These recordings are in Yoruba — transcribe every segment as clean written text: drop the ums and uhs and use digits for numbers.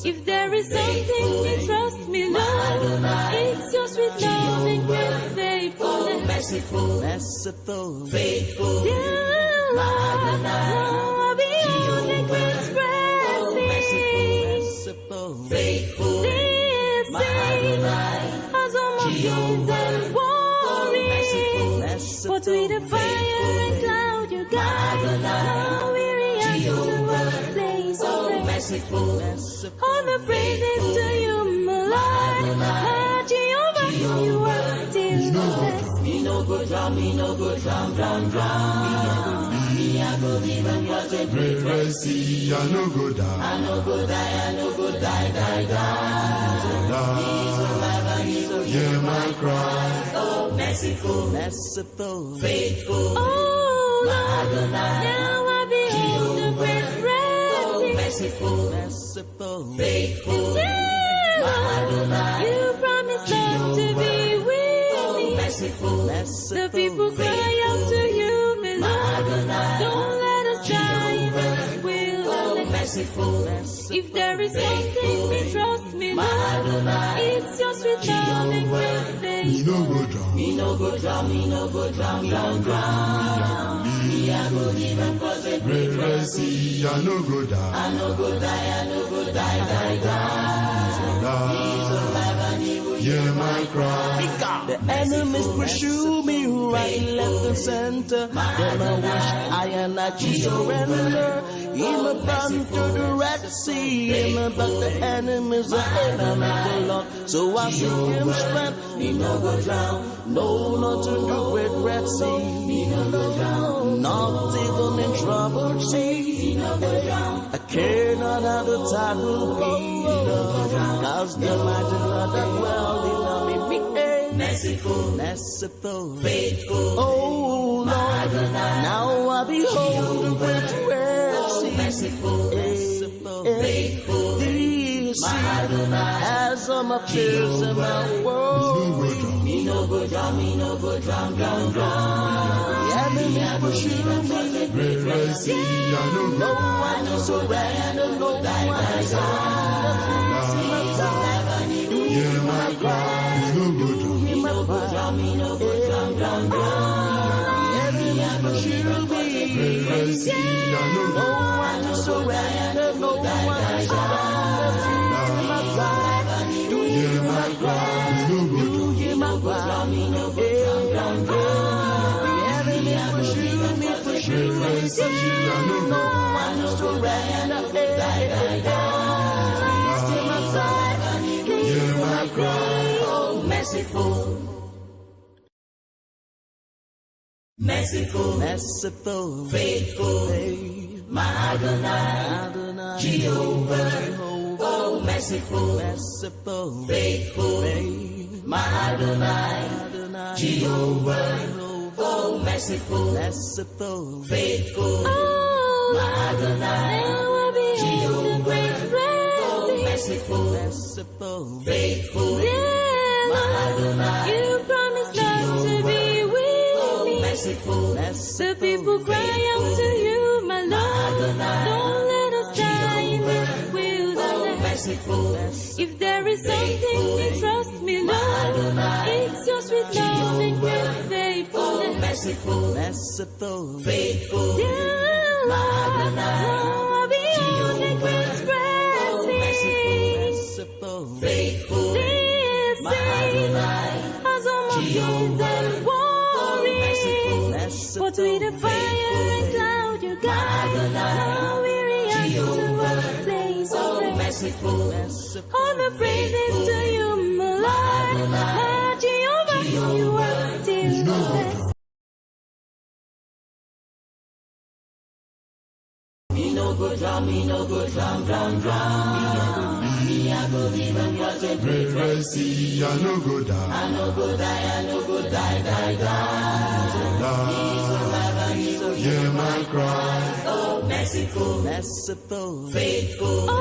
If there is something you trust me, Lord, it's your sweet love and great faithfulness. Merciful, faithful, dear Lord, I'll be on the great merciful, faithful, as all my fears and worries, but with the fire and cloud you guide, now we react to a place of praise. All the praises to you, my Lord, Jehovah, you are still the best. Me no go drown, me no go drown. Me I go live and cross the great red sea. I no go die, I no go die. Hear my cry, oh merciful, faithful, oh Lord, now I behold the great red sea. Merciful, faithful, you promised love to be with me. The people cry out to you, my Lord. Don't let us die in the wilderness. If there is something we trust me, Lord, it's your sweet love and great faith. Me no go drown. Me I go live and cross the great red sea. I no go die, hear my cry. The enemies pursue me right, left, and center. Then I wish I and I surrender. In my back to the Red Sea, in my back the enemies are enemy, Lord. So I seek Him strength. Me no go drown, no, not to the great Red Sea. Me no go drown, not even in trouble sea. Me no go drown, I care not how the tide will flow. Cause the mighty Lord that dwell in me, merciful, faithful, oh Lord, now I behold the great red sea. Merciful, faithful, this has all my fears and my worries. Me no go drown. The enemy pursue me, great red sea. I know one to surrender, no one to hear my cry, no go drown. Me no go drown. Enemy pursue me, great red sea. I know no one to surrender, no one to hear my cry, no go drown. Me no go drown. The enemy pursue me, great red sea. I know no one to surrender, hear my cry, oh merciful, faithful, my Adonai, Jehovah, oh merciful, faithful, my Adonai, Jehovah, oh merciful, faithful, my Adonai, Jehovah, oh merciful, faithful, my Adonai, you promised love to be with me. The people cry out to you, my Lord. Don't let us die in the wilderness. If there is something we trust me, Lord, it's your sweet love and great faithfulness. faithful, Dear Lord, I'll be on the great red sea. faithful, As all my fears and worries, but with the fire and cloud you guide, now we react to a place of praise. All the praises to you, my Lord, Jehovah, you are still the best. Me no go drown. Me I go live and cross the great red sea. I no go die, hear my cry, oh merciful, faithful, Oh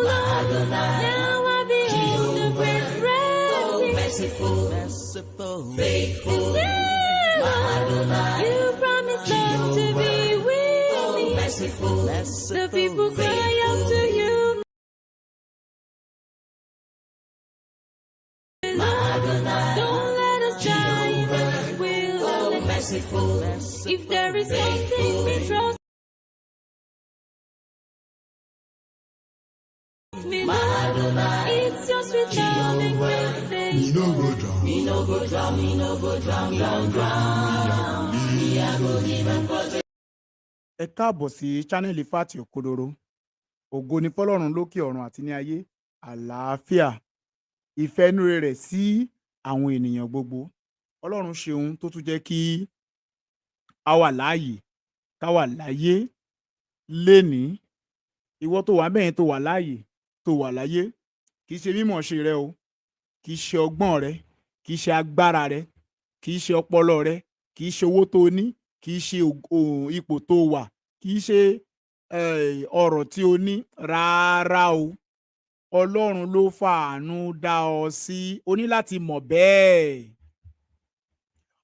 Lord, now I behold the great red sea. faithful, Dear Lord, you promised love to be with me. merciful. The people cry out to you. Don't let us die in the wilderness. Merciful. If there is something we trust me, it's your sweet loving grace. Me no go drown. Me no go drown, me no go drown, drown. Me a go live and protect. Ẹ káàbọ̀ sí channel Fati Òkodoro. Ògo ni fọ́lọ́run lókè ọ̀run àti ní ayé. Àlàáfíà. Ìfẹ́nú rẹ̀ sí àwọn ènìyàn gbogbo. Ọlọ́run ṣeun tó tún jẹ́ kí a wà láàyè, ká wà láyé lénìí. Ìwọ tó wà bẹ́ẹ̀ tó wà láàyè, tó wà láyé. Kì í ṣe mímọ̀ ṣe rẹ o. Kì í ṣe ọgbọ́n rẹ. Kì í ṣe agbára rẹ. Kì í ṣe ọpọlọ rẹ. Kì í ṣe owó tó ní. Kì í ṣe ipò tó wà. Kì í ṣe ọrọ̀ tí o ní rárá o. Ọlọ́run ló fàánú dá ọ sí. O ní láti mọ̀ bẹ́ẹ̀.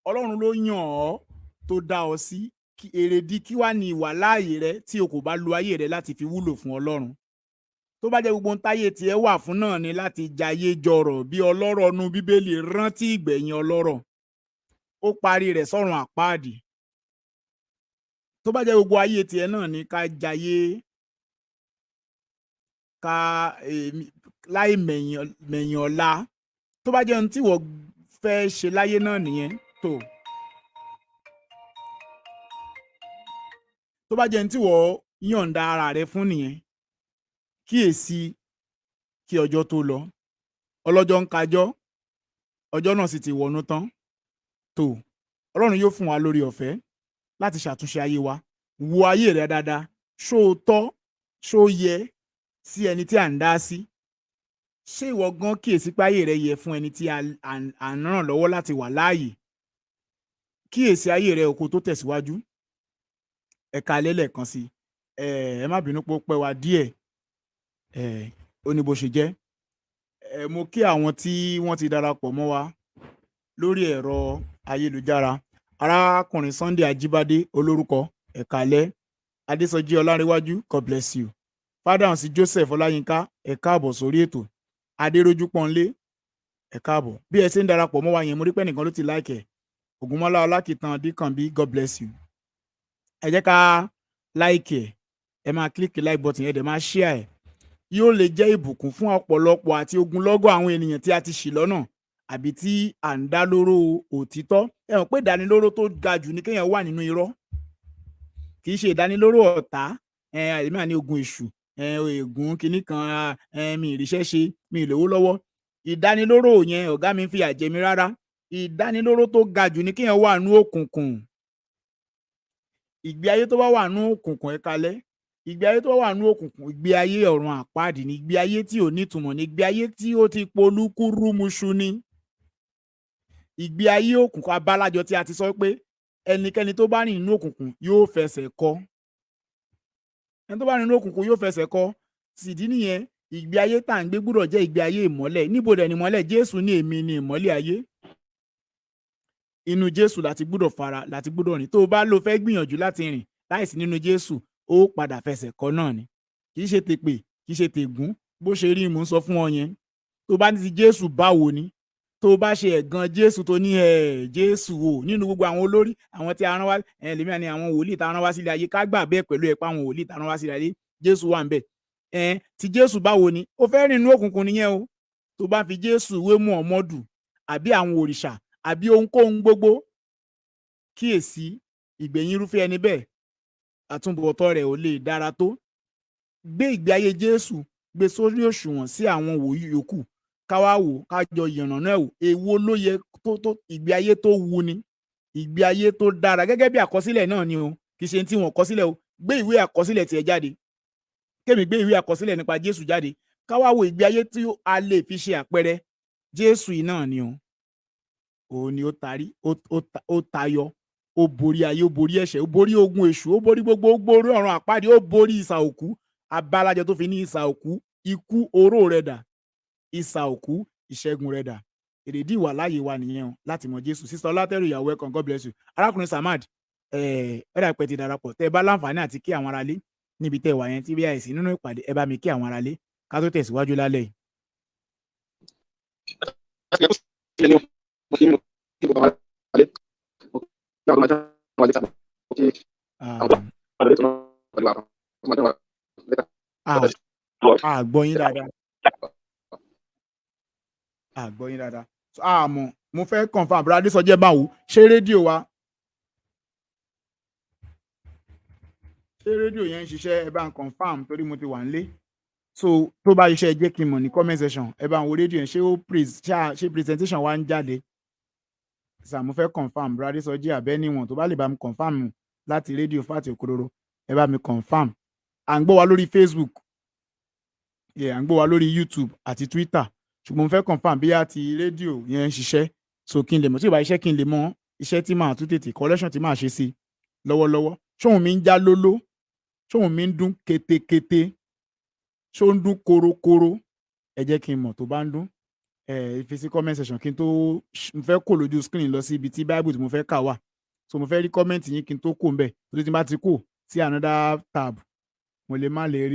Ọlọ́run ló yàn ọ́ tó dá ọ sí. Èrèdí kí wá ní ìwà láàyè rẹ tí o kò bá lo ayé rẹ láti fi wúlò fún Ọlọ́run. Tó bá jẹ́ gbogbo ohun táyé tiẹ̀ wà fún náà ni láti jayé jọrọ̀ bí ọlọ́rọ̀ nu Bíbélì, rántí ìgbẹ̀yìn ọlọ́rọ̀. Ó parí rẹ̀ sọ́run àpáàdì. Tó bá jẹ́ gbogbo ayé tiẹ̀ náà ni ká jayé ká láì mẹ̀yìn ọ̀la. Tó bá jẹ́ ohun tí wọ́n fẹ́ ṣe láyé náà nìyẹn tó. Tó bá jẹ́ ohun tí wọ́n yọ̀ǹda ara rẹ fún nìyẹn, kíyèsí kí ọjọ́ tó lọ. Ọlọ́jọ́ ń kájọ́, ọjọ́ náà sì ti wọnú tán tó. Ọlọ́run yóò fún wa lórí ọ̀fẹ́ láti ṣàtúnṣe ayé wa. Wo ayé rẹ dáadáa. Ṣó o tọ́, ṣó o yẹ sí ẹni tí à ń dá sí? Ṣé ìwọ gan kíyèsí pé ayé rẹ yẹ fún ẹni tí à ń ràn lọ́wọ́ láti wà láàyè? Kíyèsí ayé rẹ oko tó tẹ̀síwájú. Ẹ káalẹ́ lẹ́ẹ̀kan sí. Ẹ má bínú pé ó pẹ́ wa díẹ̀. Ó ní bó ṣe jẹ́. Mo kí àwọn tí wọ́n ti darapọ̀ mọ́ wa lórí ẹ̀rọ ayélujára. Arákùnrin Sunday Ajíbádé olórúkọ, ẹ káalẹ́. Adésọjí Ọlárẹ̀wájú, God bless you. Fádàǹsì Joseph Ọláyínká, ẹ káàbọ̀ sórí ètò. Adérójú Pọ́nlé, ẹ káàbọ̀. Bí ẹ ṣe ń darapọ̀ mọ́ wa yẹn, mo rí pé nìkan ló ti láìkẹ̀. Ògúnmọ́lá Ọlákìtàn Díkànbí, God bless you. Ẹ jẹ́ ká láìkẹ̀. Ẹ máa kílíkì like button yẹn, dẹ̀ máa share ẹ̀. Yóò lè jẹ́ ìbùkún fún ọ̀pọ̀lọpọ̀ àti ogunlọ́gọ̀ àwọn ènìyàn tí a ti ṣì lọ́nà àbí tí à ń dá lóró òtítọ́. Ẹ mọ̀ pé ìdánilóró tó ga jù ní kéèyàn wà nínú irọ́. Kì í ṣe ìdánilóró ọ̀tá. Èmi àní ogun èṣù, ègún kinní kan, mi ìríṣẹ́ ṣe, mi ìlówó lọ́wọ́. Ìdánilóró yẹn ọ̀gá mi ń fìyà jẹ mí rárá. Ìdánilóró tó ga jù ní kéèyàn wà nínú òkùnkùn. Ìgbé ayé tó bá wà nínú òkùnkùn, ẹ káalẹ́. Ìgbé ayé tó wà nínú òkùnkùn, ìgbé ayé ọ̀run àpáàdì ni. Ìgbé ayé tí ò nítumọ̀ ni. Ìgbé ayé tí ó ti polúkúrúmuṣu ni. Ìgbé ayé òkùnkùn abálájọ tí a ti sọ pé ẹnikẹ́ni tó bá rìn nínú òkùnkùn yóò fẹsẹ̀ kọ. Ẹni tó bá rìn nínú òkùnkùn yóò fẹsẹ̀ kọ. Sídìí nìyẹn, ìgbé ayé tá à ń gbé gbúdọ̀ jẹ́ ìgbé ayé ìmọ́lẹ̀. Níbo dẹ̀ ni ìmọ́lẹ̀? Jésù ní èmi ni ìmọ́lẹ̀ ayé. Inú Jésù láti gbúdọ̀ rìn. Tó o bá lọ fẹ́ gbìyànjú láti rìn láìsí nínú Jésù, ó padà fẹsẹ̀ kọ náà ni. Kì í ṣe tèpè, kì í ṣe tègún. Bó ṣe rí mò ń sọ fún ọ yẹn. Tó bá ní ti Jésù báwo ni? Tó bá ṣe ẹ̀gàn Jésù tó ní Jésù o nínú gbogbo àwọn olórí, àwọn tí a rán wá, lèmi àní àwọn wòlíì tá a rán wá sílé ayé, ká gbà bẹ́ẹ̀ pẹ̀lú ẹ̀pá àwọn wòlíì tá a rán wá sílé ayé, Jésù wà ńbẹ̀. Ti Jésù báwo ni? Ó fẹ́ rìn nínú òkùnkùn nìyẹn o. Tó bá fi Jésù wé Mùhámọ́dù àbí àwọn òrìṣà àbí ohunkóhun gbogbo, kíyèsí ìgbẹ̀yìn irúfẹ́ ẹni bẹ́ẹ̀, àtúbọ̀tán rẹ̀ ò lè dára tó. Gbé ìgbé ayé Jésù, gbé sórí òṣùwọ̀n sí àwọn wòlíì yòókù. Ká wá wò, ká jọ yànnàná ẹ̀ wò. Èwo ló yẹ tó ìgbé ayé tó wu ni? Ìgbé ayé tó dára gẹ́gẹ́ bí àkọsílẹ̀ náà ni o. Kì í ṣe tí wọ́n kọ sílẹ̀ o. Gbé ìwé àkọsílẹ̀ tiẹ̀ jáde. Kémi gbé ìwé àkọsílẹ̀ nípa Jésù jáde. Ká wá wo ìgbé ayé tí a lè fi ṣe àpẹẹrẹ. Jésù yìí náà ni o. Òun ni ó tarí, ó tayọ. Ó borí ayé, ó borí ẹ̀ṣẹ̀, ó borí ogun èṣù, ó borí gbogbo, ó borí ọ̀run àpáàdì, ó borí ìsà òkú. Abálájọ tó fi ní ìsà òkú, ikú oró rẹ̀ dà. Ìsà òkú, ìṣẹ́gun rẹ̀ dà. Èrèdí ìwà láàyè wa nìyẹn o, láti mọ Jésù. Sister Ọlátẹ́rù, you are welcome, God bless you. Arákùnrin Samad, ẹ̀rọ àpẹ ti darapọ̀. Tẹ́ ẹ bá láǹfààní àti kí àwọn ará lé, níbi tẹ́ wà yẹn tí bí àìsí nínú ìpàdé ẹ bá mi kí àwọn aráalé ká tó tẹ̀síwájú lálẹ́ yìí. Àgbọ́ yín dáadáa. Àgbọ́ yín dáadáa. Àmọ́ mo fẹ́ confirm Brother Adésọjí báwo ṣé rédíò wa ṣé rédíò yẹn ń ṣiṣẹ́ ẹ bá ń confirm torí mo ti wà nílé so tó bá ṣiṣẹ́ ẹ jẹ́ kí n mọ̀ ní comment section ẹ bá ń wo rédíò yẹn ṣé presentation wa ń jáde mo fẹ́ confirm Brother Adésọjí àbẹ́níwọ̀n tó bá lè bá mi confirm láti rédíò Fati Òkodoro ẹ bá mi confirm. À ń gbọ́ wa lórí Facebook à ń gbọ́ wa lórí YouTube àti Twitter ṣùgbọ́n mo fẹ́ confirm bí a ti rédíò yẹn ń ṣiṣẹ́ so kí n lè mọ̀ tí ìbá iṣẹ́ kí n lè mọ̀ iṣẹ́ tí màá tún tètè collection tí màá ṣe sí lọ́wọ́lọ́wọ́ ṣóhun mi ń já lóló ṣóhun mi ń dún kétékété ṣó ń dún korokoro ẹ jẹ́ kí n mọ̀ tó bá ń dún fi sí comment section kí n tó mo fẹ́ kó lójú screen lọ sí ibi tí Bible tí mo fẹ́ kà wà so mo fẹ́ rí comment yín kí n tó kó ń bẹ̀ torí tí n bá ti kó sí another tab mo lè má lè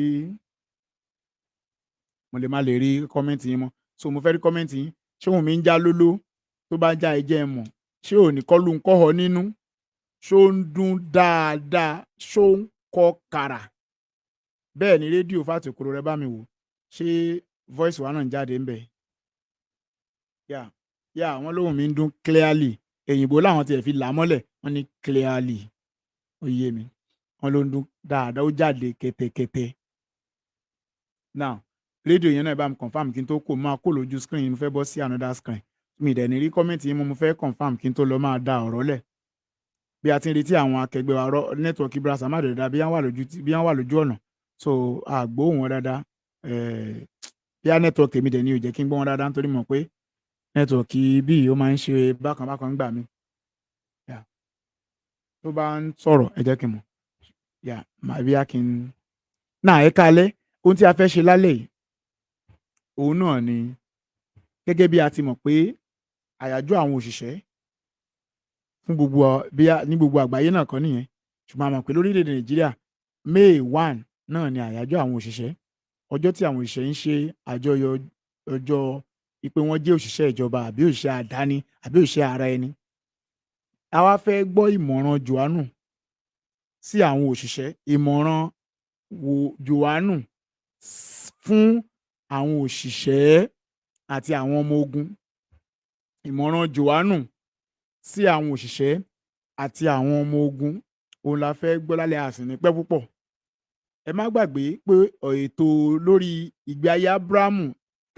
rí comment yín mọ́ so mo fẹ́ rí comment yín ṣé òun mi ń já lóló tó bá já ẹjẹ́ ẹ mọ̀ ṣé ò ní kọ́lu ń kọ́họ nínú ṣó ń dún dáadáa ṣó ń kọ kàrà bẹ́ẹ̀ ni rédíò Fati Òkodoro rẹ bá mi wò ṣé voice wa náà ń jáde ń bẹ̀ wọ́n lóhùn mi ń dún clearly èyìnbó làwọn tiẹ̀ fi là á mọ́lẹ̀ wọ́n ní clearly ó yé mi wọ́n ló ń dún dáadáa ó jáde kétékété now rédíò yẹn náà bá mi confam kí n tó kó máa kó lójú screen mo fẹ́ bọ́ sí another screen mi dẹ̀ ní rí kọ́mẹ́ǹtì yín mo fẹ́ confam kí n tó lọ máa da ọ̀rọ̀ lẹ̀ bí a ti ń retí àwọn akẹgbẹ́ wa nẹ́tíwọ̀kì brasa má dẹ̀dá bí wọ́n wà lójú ọ̀nà so àgbóhùn wọn dáadáa bí a nẹ́tíwọ̀kì mi dẹ̀ ní ò jẹ́ kí n gbọ́ wọn dáadáa nítorí mọ̀ pé nẹ́tíwọ̀kì bíi ó máa ń ṣe bákan gbà mí tó bá ń sọ̀rọ̀ ẹ jẹ́ kí n mọ̀ bí a kì í náà ẹ kálẹ́ ohun tí a fẹ́ ṣe lálẹ́ yìí òun náà ni gẹ́gẹ́ bí a ti mọ̀ pé àyájọ́ àwọn òṣìṣẹ́ fún ní gbogbo àgbáyé náà kan nìyẹn ṣùgbọ́n a mọ̀ pé lórílẹ̀‐èdè Nàìjíríà May 1 náà ni àyájọ́ àwọn òṣìṣẹ́ ọjọ́ tí àwọn òṣìṣẹ́ ń ṣe àjọyọ̀ ọjọ́ pé wọ́n jẹ́ òṣìṣẹ́ ìjọba àbí òṣìṣẹ́ àdáni àbí òṣìṣẹ́ ara ẹni. A wá fẹ́ gbọ́ ìmọ̀ràn Johannu sí àwọn òṣìṣẹ́ ìmọ̀ràn Johannu fún àwọn òṣìṣẹ́ àti àwọn ọmọ ogun ìmọ̀ràn Johannu sí àwọn òṣìṣẹ́ àti àwọn ọmọ ogun òun la fẹ́ gbọ́ lálẹ́ àsìní pẹ́ púpọ̀. Ẹ má gbàgbé pé ètò lórí ìgbé ayé Ábúráhámù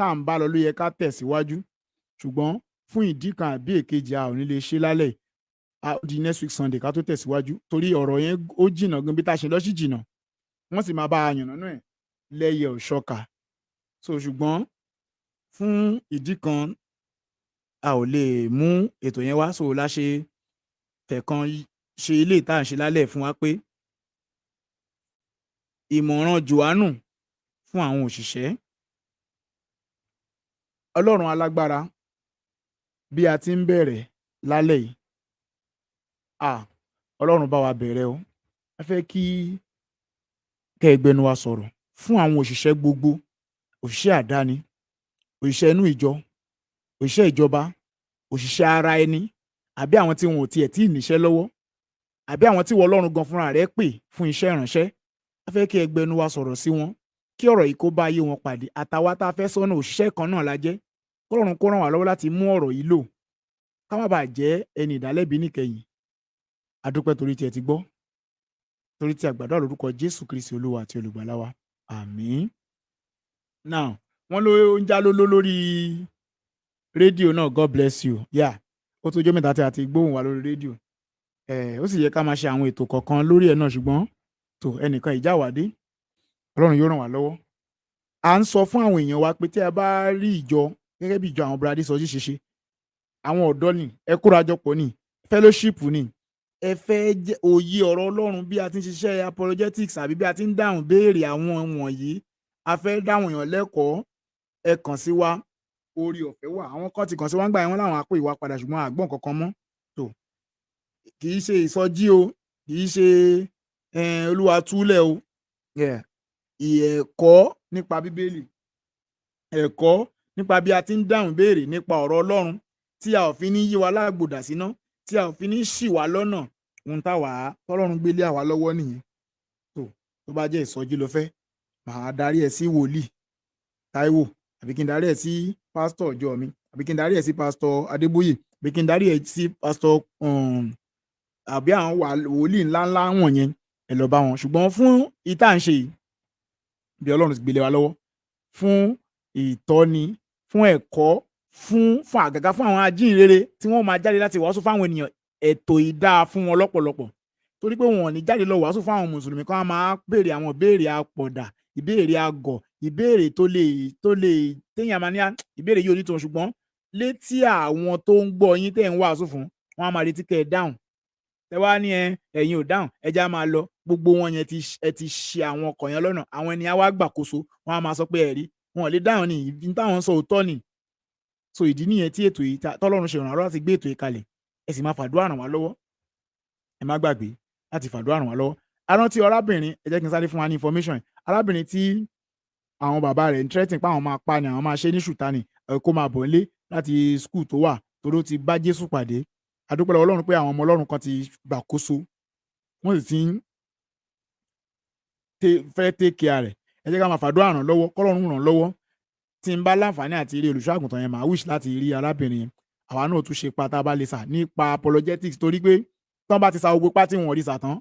tá à ń bá lọ ló yẹ ká tẹ̀síwájú ṣùgbọ́n fún ìdí kan àbí èkejì a ò ní lè ṣe lálẹ́ a ó di next week Sunday ká tó tẹ̀síwájú torí ọ̀rọ̀ yẹn ó jìnnà gan bí tá a ṣe lọ sí jìnnà wọ́n sì máa bá a yànnà náà lẹ́yẹ òṣọ́ka so ṣùgbọ́n fún ìdí kan a ò lè mú ètò yẹn wá so láṣẹ fẹ̀kan ṣe ilé ìta à ń ṣe lálẹ́ fún wa pé ìmọ̀ràn Johannu fún àwọn òṣìṣẹ́ Ọlọ́run alágbára bí a ti ń bẹ̀rẹ̀ lálẹ́ yìí Ọlọ́run bá wa bẹ̀rẹ̀ o a fẹ́ kí kẹ́ẹ̀gbẹ́nu wa sọ̀rọ̀ fún àwọn òṣìṣẹ́ gbogbo òṣìṣẹ́ àdáni òṣìṣẹ́ inú ìjọ òṣìṣẹ́ ìjọba òṣìṣẹ́ ara ẹni àbí àwọn tí wọn ò tiẹ̀ tí ì níṣẹ́ lọ́wọ́ àbí àwọn tí wọ́n Ọlọ́run gan fúnra rẹ̀ pè fún iṣẹ́ ìránṣẹ́ a fẹ́ kí ẹgbẹ́nu wa sọ̀rọ̀ sí wọn kí ọ̀rọ̀ yìí kó bá ayé wọn pàdé àtàwa tá a fẹ́ sọ́nà òṣìṣẹ́ kan náà la jẹ́ k'Ọlọ́run kó ràn wá lọ́wọ́ láti mú ọ̀rọ̀ yìí lò ká má bàa jẹ́ ẹni ìdálẹ́bi níkẹyìn a dúpẹ́ torí tí ẹ ti gbọ́ torí tí a gbàdúrà lórúkọ Jésù Kristi Olúwa àti olùgbàlà wa àmín. now wọ́n ló ń já lóló lórí rédíò náà God bless you ó tó jọ́ mẹ́ta tí a ti gbóhùn wa lórí rédíò ó sì yẹ ká máa ṣe àwọn ètò kọ̀ọ̀kan lórí ẹ̀ náà ṣùgbọ́n tó ẹnìkan ìjáwádé Ọlọ́run yóò ràn wá lọ́wọ́. À ń sọ fún àwọn èèyàn wa pé tí a bá rí ìjọ gẹ́gẹ́ bí ìjọ àwọn Brother Adésọjí ṣe àwọn ọ̀dọ́ ni ẹ kórajọpọ̀ ni fellowship ni ẹ fẹ́ òye ọ̀rọ̀ Ọlọ́run bí a ti ń ṣiṣẹ́ apologetics àbí bí a ti ń dáhùn béèrè àwọn wọ̀nyí a fẹ́ dáhùn èèyàn lẹ́kọ̀ọ́ ẹ kàn sí wa orí ọ̀fẹ́ wà àwọn kan ti kàn sí wa ń gbà yẹn wọ́n láwọn á pè wá padà ṣùgbọ́n àgbọ̀n kankan mọ́ tó kì í ṣe ìsọjí o kì í ṣe olúwa túlẹ̀ o Yeah. Ẹ̀kọ́ nípa Bíbélì, ẹ̀kọ́ nípa bí a ti ń dáhùn béèrè nípa ọ̀rọ̀ Ọlọ́run tí a ò fi ní yí wa lágbòdà síná, tí a ò fi ní ṣì wá lọ́nà. Ohun tọ́lọ́run gbé lé àwa lọ́wọ́ nìyẹn. Tó bá jẹ́ ìsọjí lo fẹ́, màá darí ẹ sí wòlíì Táíwò, àbí kí n darí ẹ sí pásítọ̀ ìjọ mi, àbí kí n darí ẹ sí pásítọ̀ Adébóyè, àbí kí n darí ẹ sí pásítọ̀ àbí àwọn wòlíì ńláńlá wọ̀nyẹn, ẹ lọ bá wọn. Ṣùgbọ́n fún ìta ń ṣe yìí, bí Ọlọ́run ti gbélé wa lọ́wọ́, fún ìtọ́ni, fún ẹ̀kọ́, fún àgàgà fún àwọn ajínrere tí wọ́n máa jáde láti wàásù fáwọn ènìyàn, ètò ìdáa fún wọn lọ́pọ̀lọpọ̀. Torí pé wọn ò ní jáde lọ wàásù fún àwọn mùsùlùmí kan máa béèrè àwọn ìbéèrè àpọ̀dà, ìbéèrè àgọ̀, ìbéèrè tó lè téèyàn máa ní ìbéèrè yìí ò ní tòun, ṣùgbọ́n létí àwọn tó ń gbọ́ yín tẹ́ ń wàásù fún, wọ́n á máa retí kẹ́ ẹ dáhùn. Tẹ wá ní ẹ̀yin ò dáhùn, ẹ já máa lọ. Gbogbo wọn yẹn ẹ ti ṣì àwọn ọkàn yẹn lọ́nà. Àwọn ẹni á wá gbàkóso, wọ́n á máa sọ pé ẹ̀rí wọn ò lè dáhùn ní ìdí táwọn sọ òótọ́ ni. So ìdí nìyẹn tí ètò yìí tọ́lọ́run ṣe ìrànlọ́wọ́ láti gbé ètò yìí kalẹ̀. Ẹ sì máa fàdúrà ràn wá lọ́wọ́. Ẹ má gbàgbé láti fàdúrà ràn wá lọ́wọ́. A rántí arábìnrin, ẹ jẹ́ kí n sáré fún wa ní information yìí. Arábìnrin tí àwọn bàbá rẹ̀ ń threaten pé àwọn máa pa ni, àwọn máa ṣe ní ṣùtá ni, kó máa bọ̀ nílé láti school tó wà torí ó ti bá Jésù pàdé. A dúpẹ́ lọ́wọ́ Ọlọ́run pé àwọn ọmọ Ọlọ́run kan ti gbàkóso, wọ́n sì ti ń fẹ́ take care rẹ̀. Ẹ jẹ́ ká máa fàdúrà ràn lọ́wọ́, k'Ọlọ́run ràn lọ́wọ́. Tí n bá láǹfààní àti rí olùṣọ́ àgùntàn yẹn, màá wish láti rí arábìnrin yẹn. Àwa náà tún ṣe pa tá a bá lè sà nípa apologetics, torí pé tí wọ́n bá ti sa gbogbo ipá tí wọ́n rí sà tán,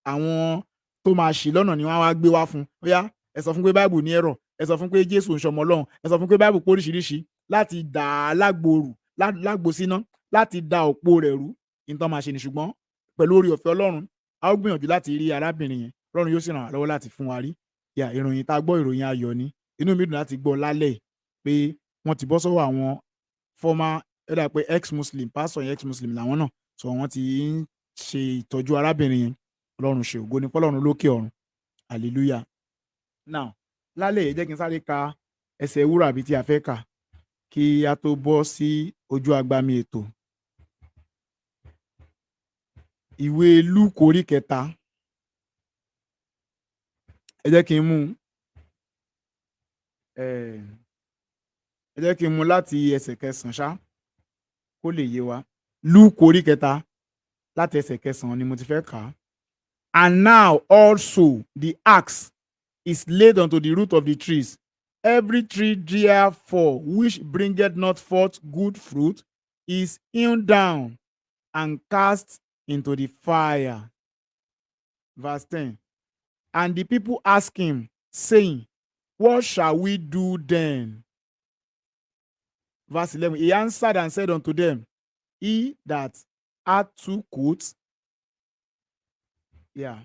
àwọn tó máa ṣì lọ́nà ni wọ́n á wá gbé wá fún. Ó yá, ẹ sọ fún pé Bible ní error, ẹ sọ fún pé Jésù ń ṣọmọ Ọlọ́run, ẹ sọ fún pé Bible pé oríṣiríṣi, láti dà á lágbo síná, láti da òpó rẹ̀ rú. Nǹkan máa ṣe ni, ṣùgbọ́n pẹ̀lú oore ọ̀fẹ́ Ọlọ́run, a ó gbìyànjú láti rí arábìnrin yẹn. Ọlọ́run yóò sì ràn wá lọ́wọ́ láti fún wa rí. Ìròyìn tá a gbọ́, ìròyìn ayọ̀ ni. Inú mi dùn láti gbọ́ lálẹ́ pé wọ́n ti bọ́ sọ́wọ́ àwọn former pé ex-muslim, pastor yẹn ex-muslim làwọn náà. So wọ́n ti ń ṣe ìtọ́jú arábìnrin yẹn. Ọlọ́run ṣe ògo ni f'Ọlọ́run lókè ọ̀run. Hallelujah. Now, lálẹ́ yìí jẹ́ kí n sáré ka ẹsẹ̀ wúrà bíi tí a fẹ́ kà kí a tó bọ́ sí ojú agbami ètò. Ìwé Lúùkù orí 3. Ẹ jẹ́ kí n mú láti ẹsẹ̀ 9 ṣá, kó lè yé wa. Lúùkù orí 3 láti ẹsẹ̀ 9 ni mo ti fẹ́ kà á. And now also the axe is laid unto the root of the trees. Every tree therefore which bringeth not forth good fruit is hewn down and cast into the fire. Verse 10. And the people asked him, saying, What shall we do then? Verse 11. He answered and said unto them, He that hath 2 coats. Yeah.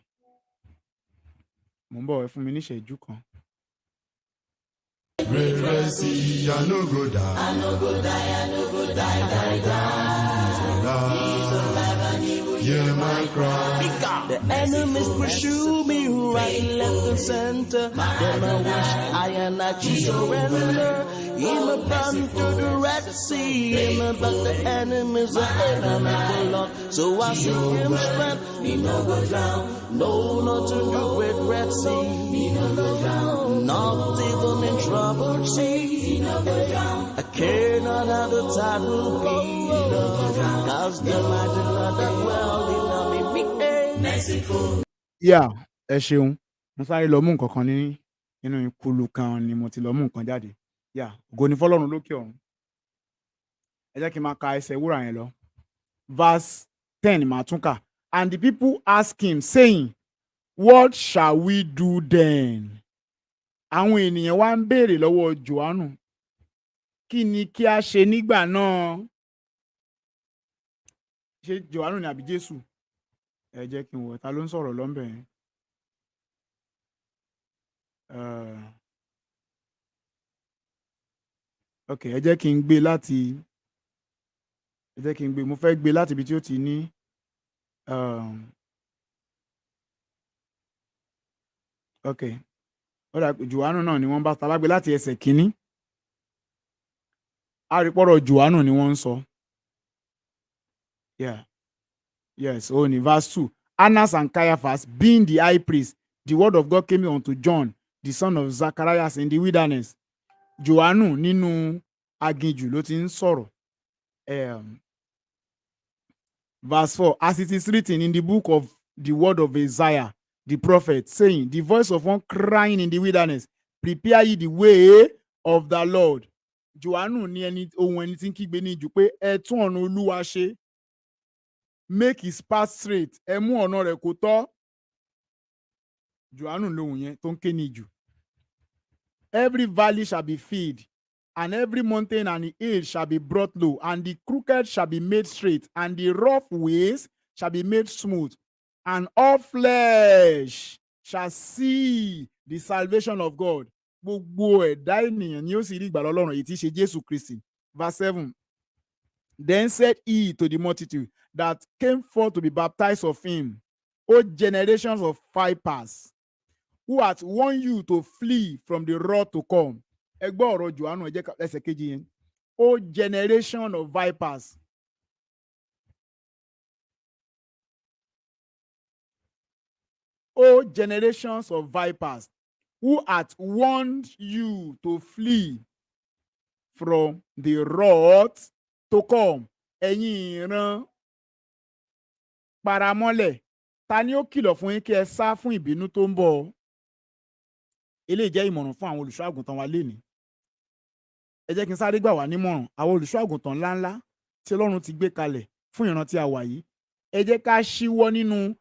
Mo ń bọ̀, ẹ fún mi ní ìṣẹ́jú kan. Rẹ̀rẹ̀sì, I no go die. I no go die. He's alive and he will hear my cry. The enemies pursue me right, left, and center. Then I wish I and I surrender. Imoran to the Red Sea, but the enemies are enemy Lord. So I seek him strength. He no go down. No, not to do with Red Sea. He no go down. Not even in trouble. See, I care not how the tide will be, cause the mighty Lord that well in me merciful. Yeah, ẹ ṣeun. Mo sáré lọ mú nǹkan kan nínú ìkulù kan ni mo ti lọ mú nǹkan jáde. Yeah, ògo ni f'Ọlọ́run lókè ọ̀run. Ẹ jẹ́ kí n máa ka ẹsẹ̀ wúrà yẹn lọ. Verse 10 màá tún kà. And the people ask him, saying, What shall we do then? Àwọn ènìyàn wá ń béèrè lọ́wọ́ Johannu, kí ni kí a ṣe nígbà náà? Ṣé Johannu ni àbí Jésù? Ẹ jẹ́ kí n wò, ta ló ń sọ̀rọ̀ lọ́nbẹ̀ yẹn? Ok, ẹ jẹ́ kí n gbé mo fẹ́ gbé láti ibi tí ó ti ní ok. Johannu náà ni wọ́n bá talágbé láti ẹsẹ̀ 1. Àrípọ̀rọ̀ Johannu ni wọ́n ń sọ. Yeah. Yes, ní verse 2. Annas and Caiaphas, being the high priest, the word of God came unto John, the son of Zacharias, in the wilderness. Johannu nínú aginjù ló ti ń sọ̀rọ̀. Verse 4, as it is written in the book of the word of Isaiah, the prophet, saying, the voice of one crying in the wilderness, prepare ye the way of the Lord. Johannu ní ohun ẹni tí ń kígbe ní ijù pé ẹ tún ọ̀nà Olúwa ṣe. Make his path straight. Ẹ mú ọ̀nà rẹ̀ kó tọ́. Johannu lóhùn yẹn tó ń ké ní ijù. Every valley shall be filled, and every mountain and hill shall be brought low, and the crooked shall be made straight, and the rough ways shall be made smooth, and all flesh shall see the salvation of God. Gbogbo ẹ̀dá ènìyàn ni ó sì rí ìgbàlà Ọlọ́run èyí tí í ṣe Jésù Kristi. Verse 7. Then said he to the multitude that came forth to be baptized of him, O generations of vipers, who hath warned you to flee from the wrath to come. Ẹ gbọ́ ọ̀rọ̀ Johannu, ẹ jẹ́ ẹsẹ̀ kejì yẹn. O generation of vipers. O generations of vipers, who hath warned you to flee from the wrath to come. Ẹ̀yin ìran paramọ́lẹ̀, ta ni ó kìlọ̀ fún yín kí ẹ sá fún ìbínú tó ń bọ̀? Eléyìí jẹ́ ìmọ̀ràn fún àwọn olùṣọ́ àgùntàn wa lénìí. Ẹ jẹ́ kí n sáré gbà wá nímọ̀ràn àwọn olùṣọ́ àgùntàn ńláńlá tí Ọlọ́run ti gbé kalẹ̀ fún ìran tí a wà yìí. Ẹ jẹ́ ká ṣíwọ́ nínú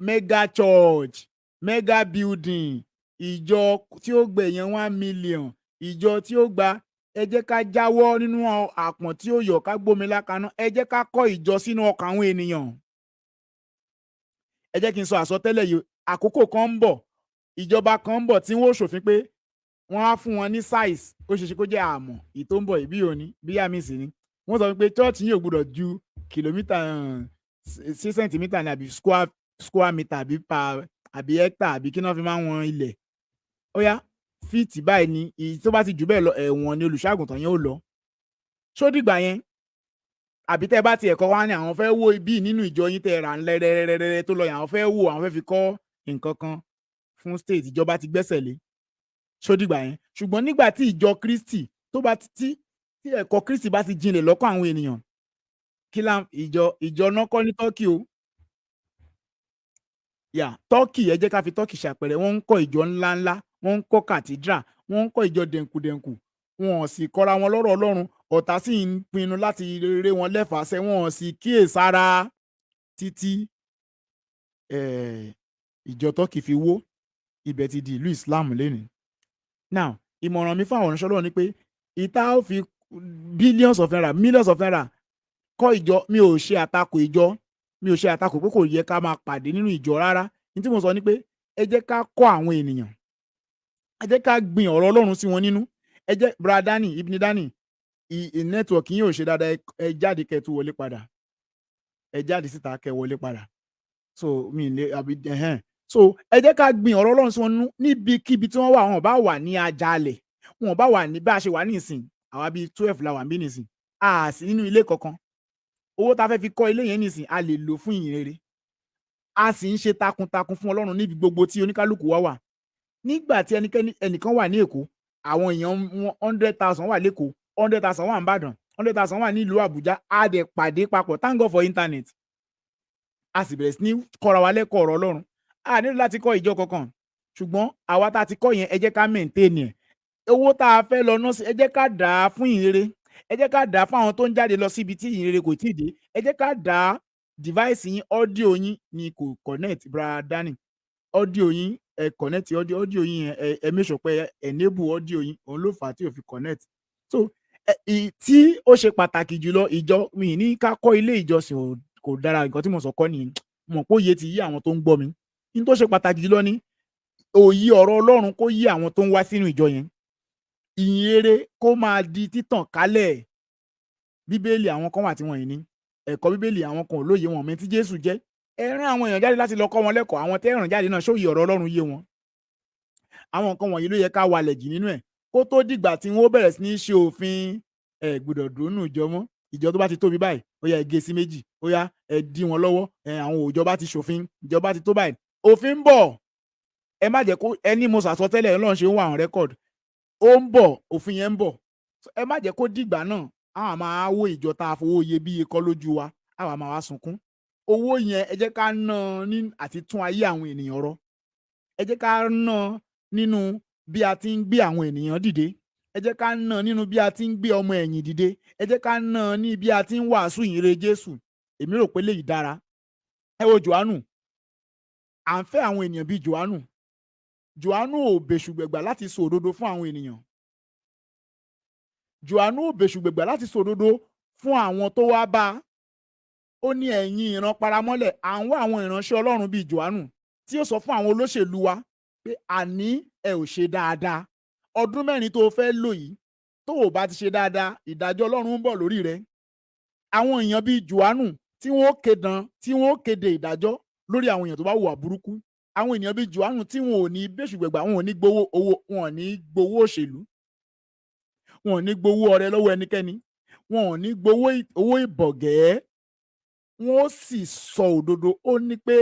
mega church, mega building, ìjọ tí ó gbé èèyàn 1 million, ìjọ tí ó gba. Ẹ jẹ́ ká jáwọ́ nínú àpọ̀n tí ó yọ̀ ká gbómi lákaná. Ẹ jẹ́ ká kọ́ ìjọ sínú ọkàn àwọn ènìyàn. Ẹ jẹ́ kí n sọ àsọtẹ́lẹ̀ yìí, àkókò kan ń bọ̀, ìjọba kan ń bọ̀ tí wọ́n ṣòfin pé wọ́n á fún wọn ní size, ó ṣeéṣe kó jẹ́ àmọ̀ èyí tó ń bọ̀ ìbí òní bí àmì sí ni. Wọ́n sọ pé church yìí ò gbọdọ̀ ju kìlómítà 6 centimetre ní àbí square meter àbí hectare àbí kí náà fi máa ń wọn ilẹ̀. Ó yá fíìtì báyìí ni èyí tó bá ti jù bẹ́ẹ̀ lọ ẹ̀wọ̀n ni olùṣọ́àgùntàn yẹn ó lọ. Ṣó dìgbà yẹn? Àbí tẹ́ bá ti ẹ̀kọ́ wá ní àwọn fẹ́ wó ibi nínú ìjọ yín tẹ́ ra ńlẹ́rẹ́rẹ́rẹ́ tó lọ yẹn àwọn fẹ́ wó àwọn fẹ́ fi kọ́ nǹkan kan fún state ìjọba ti gbẹ́sẹ̀ lé. Ṣó dìgbà yẹn? Ṣùgbọ́n nígbà tí ìjọ Kristi tó bá tí ẹ̀kọ́ Kristi bá ti jinlẹ̀ lọ́kàn àwọn ènìyàn, kí lá ìjọ náà kọ́ ní Turkey o. Turkey, ẹ jẹ́ ká fi Turkey ṣàpẹẹrẹ. Wọ́n ń kọ́ ìjọ ńláńlá, wọ́n ń kọ́ cathedral, wọ́n ń kọ́ ìjọ dẹ̀nkùdẹ̀nkù, wọn ò sì kọ́ra wọn lọ́rọ̀ Ọlọ́run. Ọ̀tá sì ń pinnu láti ré wọn lẹ́fàásẹ́, wọn ò sì kíyèsára títí ìjọ Turkey fi wó. Ibẹ̀ ti di ìlú Islam lénìí. Now, ìmọ̀ràn mi fún àwọn ìránṣẹ́ Ọlọ́run ni pé ìta ó fi billions of naira, millions of naira kọ́ ìjọ. Mi ò ṣe àtakò ìjọ, mi ò ṣe àtakò pé kò yẹ ká máa pàdé nínú ìjọ rárá. Ní tí mo sọ ni pé ẹ jẹ́ ká kọ́ àwọn ènìyàn, ẹ jẹ́ ká gbin ọ̀rọ̀ Ọlọ́run sí wọn nínú. Ẹ jẹ́ Brother Dani, Ibn Dani, network yín ò ṣe dáadáa, ẹ jáde kẹ́ tú wọlé padà, ẹ jáde síta kẹ́ wọlé padà. So mi lè àbí so ẹ jẹ́ ká gbin ọ̀rọ̀ Ọlọ́run sí wọn nínú níbikíbi tí wọ́n wà. Wọn bá wà ní Ajálẹ̀, wọn bá wà ní bá a ṣe wà ní ìsìn, àwa bíi 12 la wà níbí nísìn, a sì nínú ilé kankan. Owó tá fẹ́ fi kọ́ ilé yẹn nísìn a lè lò fún ìyìn rere. A sì ń ṣe takuntakun fún Ọlọ́run níbi gbogbo tí oníkálukú wà. Nígbà tí ẹnìkan wà ní Èkó, àwọn èèyàn 100,000 wà l'Ékòó, 100,000 wà ní Ìbàdàn, 100,000 wà ní ìlú Àbújá. A dẹ̀ pàdé papọ̀. Thank God for internet. A sì bẹ̀rẹ̀ sí ní kọ́ra wa lẹ́kọ̀ọ́ ọ̀rọ̀ Ọlọ́run. A nílò láti kọ́ ìjọ kankan, ṣùgbọ́n àwa tá ti kọ́ yẹn ẹ jẹ́ ká maintain ẹ̀. Owó tá a fẹ́ lọ ná sí ẹ jẹ́ ká dà á fún ìyìnrere. Ẹ jẹ́ ká dà á fún àwọn tó ń jáde lọ síbi tí ìyìnrere kò tíì dé. Ẹ jẹ́ ká dà á device yín, audio yín ni kò connect. Brother Dani, audio yín ẹ connect audio yín yẹn ẹ make sure pé enable audio yín, òun ló fà á tí ò fi connect. So tí ó ṣe pàtàkì jùlọ ìjọ mi ní ká kọ́ ilé ìjọsìn kò dára. Nǹkan tí mo sọ kọ́ nìyẹn. Mọ̀ pé òye ti yí àwọn tó ń gbọ́ mi. Ní tó ṣe pàtàkì jùlọ ní òye ọ̀rọ̀ Ọlọ́run kó yí àwọn tó ń wá sínú ìjọ yẹn. Ìyìn rere kó máa di títàn kálẹ̀. Bíbélì àwọn kan wà tí wọ́n yìí ní ẹ̀kọ́ Bíbélì àwọn kan ò lóye wọn mọ̀ tí Jésù jẹ́. Ẹ rán àwọn èèyàn jáde láti lọ kọ́ wọn lẹ́kọ̀ọ́. Àwọn tẹ́ rán jáde náà ṣóyè ọ̀rọ̀ Ọlọ́run yé wọn. Àwọn nǹkan wọ̀nyí ló yẹ ká walẹ̀ jì nínú ẹ̀ kó tó dìgbà tí wọ́n bẹ̀rẹ̀ sí ní ṣe òfin gbọ́dọ̀ dúró nù ìjọ mọ́. Ìjọ tó bá ti tóbi báyìí ó yá ẹ gé sí méjì, ó yá ẹ dí wọn lọ́wọ́. Àwọn òjọba ti ṣòfin, ìjọba ti tó báyìí. Òfin ń bọ̀. ẹ má jẹ́ kó ẹni mo sàsọtẹ́lẹ̀ Ọlọ́run ṣe ń wà on record ó ń bọ̀ òfin yẹn ń bọ̀ ẹ má jẹ́ kó dìgbà náà àwọn máa wó ìjọ tá a fowó iyebíye kọ́ lójú wa àwọn máa wá sunkún owó yẹn ẹ jẹ́ ká ná ní àti tún ayé àwọn ènìyàn rọ ẹ jẹ́ ká ná nínú bí a ti ń gbé àwọn ènìyàn dìde ẹ jẹ́ ká ná nínú bí a ti ń gbé ọmọ ẹ̀yìn dìde ẹ jẹ́ ká ná ní bí a ti ń wàásù ìyìnrere Jésù èmi rò pé léyìí dára ẹ wo Johannu à ń fẹ́ àwọn ènìyàn bíi Johannu ò bèṣùgbẹ̀gbà láti sọ òdodo fún àwọn ènìyàn Johannu ò bèṣùgbẹ̀gbà láti sọ òdodo fún àwọn tó wá bá a ó ní ẹ̀yin ìran paramọ́lẹ̀ à ń wá àwọn ìránṣẹ́ Ọlọ́run bíi Johannu tí ó sọ fún àwọn olóṣèlú wa pé àní ẹ ò ṣe dáadáa ọdún 4 tó fẹ́ lò yìí tó ò bá ti ṣe dáadáa ìdájọ́ Ọlọ́run ń bọ̀ lórí rẹ àwọn èèyàn bíi Johannu tí wọ́n kéde ìdájọ́ lórí àwọn èèyàn tó bá hùwà burúkú àwọn ènìyàn bíi Johannu tí wọn ò ní bẹ́ṣùgbẹ̀gbà wọn ò ní gbowó owó wọn ò ní gbowó òṣèlú wọn ò ní gbowó ọrẹ lọ́wọ́ ẹnikẹ́ni wọn ò ní gbowó owó ìbọ̀gẹ́ wọn ó sì sọ òdodo ó ní pé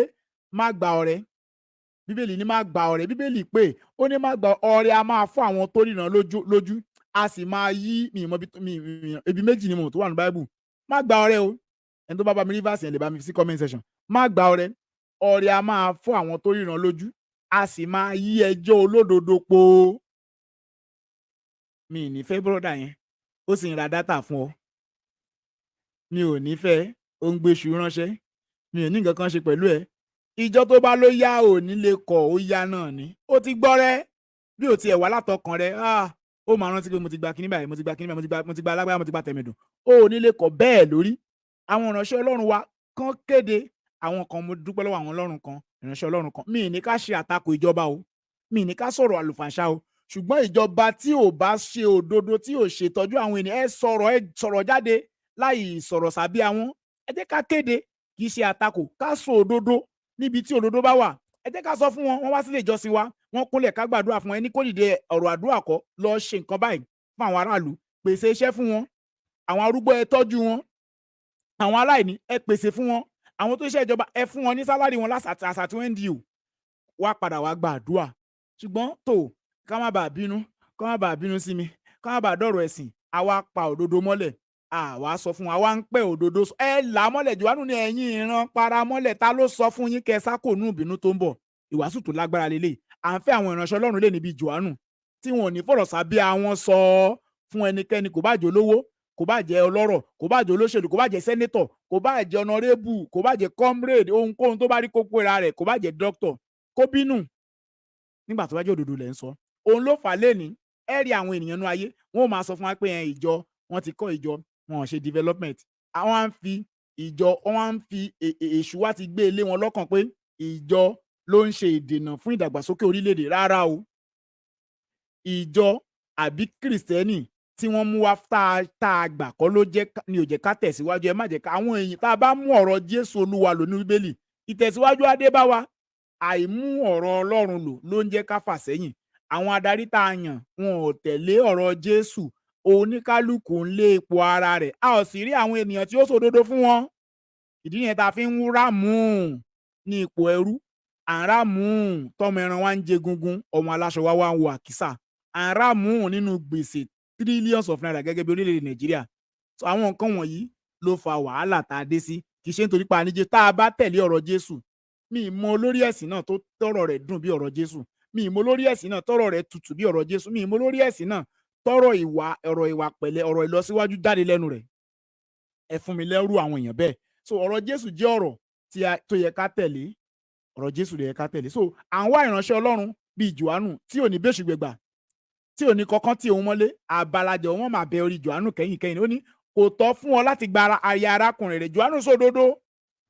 má gba ọrẹ bíbélì ní má gba ọrẹ bíbélì pé ó ní má gba ọrẹ a máa fún àwọn tó ríran lójú a sì máa yí ibi méjì ni mo tó wà ní Bible má gba ọrẹ o ẹni tó bá mi rí verse yẹn lè bá mi fi sí comment section má gba ọrẹ ọrẹ a máa fún àwọn tó ríran lójú a sì máa yí ẹjọ́ olódodo po mi ì ní fẹ́ bọ́dà yẹn ó sì ń ra dátà fún ọ mi ò ní fẹ́ ó ń gbé ṣù ránṣẹ́ mi ò ní nǹkan kan ṣe pẹ̀lú ẹ ìjọ tó bá ló yá ò ní lè kọ̀ ó yá náà ni ó ti gbọ́ rẹ bí ò tiẹ̀ wá látọkàn rẹ ó máa rántí pé mo ti gba kíní báyìí mo ti gba kíní báyìí mo ti gba alágbára mo ti gba tẹ̀mẹ̀dùn ó ò ní lè kọ̀ bẹ́ẹ̀ lórí àwọn ìránṣẹ́ Ọlọ́run wa kàn kéde àwọn kan mo dúpẹ́ lọ́wọ́ àwọn Ọlọ́run kan ìránṣẹ́ Ọlọ́run kan mi ì ní ká ṣe àtakò ìjọba o mi ì ní ká sọ̀rọ̀ àlùfàǹṣá o ṣùgbọ́n ìjọba tí ò bá ṣe òdodo tí ò ṣètọ́jú àwọn ènìyàn ẹ sọ̀rọ̀ jáde láì sọ̀rọ̀ sábí àwọn ẹ jẹ́ ká kéde kì í ṣe àtakò ká sọ òdodo níbi tí òdodo bá wà ẹ jẹ́ ká sọ fún wọn wọ́n wá sílé ìjọsìn wa wọ́n kúnlẹ̀ ká gbàdúrà fún wọn ẹni kó dìde ọ̀rọ̀ àdúrà kọ́ lọ ṣe nǹkan báyìí fún àwọn aráàlú pèsè iṣẹ́ fún wọn àwọn arúgbó ẹ tọ́jú wọn àwọn aláìní ẹ pèsè fún wọn àwọn tó ṣe ìjọba ẹ fún wọn ní sálárì wọn lásàtà tí wọ́n ń di ò wá padà wá gbàdúrà ṣùgbọ́n tó ká má bàa bínú sí mi ká má bàa dọ̀rọ̀ ẹ̀sìn àwa pa òdodo mọ́lẹ̀ àwa sọ fún wa wá ń pẹ́ òdodo ẹ là mọ́lẹ̀ Jòhánù ní ẹ̀yin ìran paramọ́lẹ̀ ta ló sọ fún yín kẹ́ sákòónú ìbínú tó ń bọ̀ ìwàásù tó lágbára lélẹ̀ à ń fẹ́ àwọn ìránṣẹ́ Ọlọ́run lè níbi Jòhánù tí wọn ò ní fọ̀rọ̀ sábí àwọn sọ fún ẹnikẹ́ni kò bá jẹ́ olówó kò bá jẹ́ ọlọ́rọ̀ kò bá jẹ́ olóṣèlú kò bá jẹ́ sẹ́nétọ̀ kò bá jẹ́ ọ̀nàrẹ́bù kò bá jẹ́ comrade ohunkóhun tó bá rí kókó ra rẹ̀ kò bá jẹ́ dókítọ̀ kó bínú nígbà tó bá jẹ́ òdodo lẹ̀ ń sọ òun ló fà lẹ́ni ẹ rí àwọn ènìyàn nú ayé wọn ò máa sọ fún wa pé ìjọ wọn ti kọ́ ìjọ wọn ò ṣe development àwọn á ń fi ìjọ wọn á ń fi èṣù wa ti gbé ilé wọn lọ́kàn pé ìjọ ló ń ṣe ìdènà fún ìdàgbàsókè orílẹ̀-èdè rárá o ìjọ àbí kìrìsìtẹ́nì tí wọ́n mú wá tá a gbà kọ́ ló jẹ́ ni ò jẹ́ ká tẹ̀síwájú ẹ má jẹ́ ká àwọn èèyàn tá a bá mú ọ̀rọ̀ Jésù Olúwa lò ní Bíbélì ìtẹ̀síwájú á dé bá wa àìmú ọ̀rọ̀ Ọlọ́run lò ló ń jẹ́ ká fà sẹ́yìn àwọn adarí tá a yàn wọn ò tẹ̀lé ọ̀rọ̀ Jésù oníkálukú ń lé ipò ara rẹ̀ a ò sì rí àwọn ènìyàn tí ó sòdodo fún wọn ìdí yẹn tá a fi ń rámù ní ipò ẹrú à ń rámù tọmọ ẹran wa ń jẹ gungun ọmọ aláṣọ wa ń wọ àkísà à ń rámù nínú gbèsè trillions of naira gẹ́gẹ́ bí orílẹ̀-èdè Nàìjíríà so àwọn nǹkan wọ̀nyí ló fa wàhálà tá a dé sí kì í ṣe nítorí pa àníjẹ tá a bá tẹ̀lé ọ̀rọ̀ Jésù mi ì mọ olórí ẹ̀sìn náà tó tọ̀rọ̀ rẹ̀ dùn bí ọ̀rọ̀ Jésù mi ì mọ olórí ẹ̀sìn náà tọ̀rọ̀ rẹ̀ tutù bí ọ̀rọ̀ Jésù mi ì mọ olórí ẹ̀sìn náà tọ̀rọ̀ ọ̀rọ̀ ìwà pẹ̀lẹ́ ọ̀rọ̀ ìlọsíwájú jáde lẹ́nu rẹ̀ ẹ fún mi lẹ́rú àwọn èèyàn bẹ́ẹ̀ so ọ̀rọ̀ Jésù jẹ́ ọ̀rọ̀ tó yẹ ká tẹ̀lé ọ̀rọ̀ Jésù ló yẹ ká tẹ̀lé so à ń wá ìránṣẹ́ Ọlọ́run bíi Jòhánù tí ò ní bẹ́ṣù gbẹ̀gbà tí ò ní kankan tí òun mọ́lé àbálàjẹ wọn máa bẹ orí Jòhánù kẹ́yìn ó ní kò tọ́ fún ọ láti gba aya arákùnrin rẹ̀ Jòhánù sódodo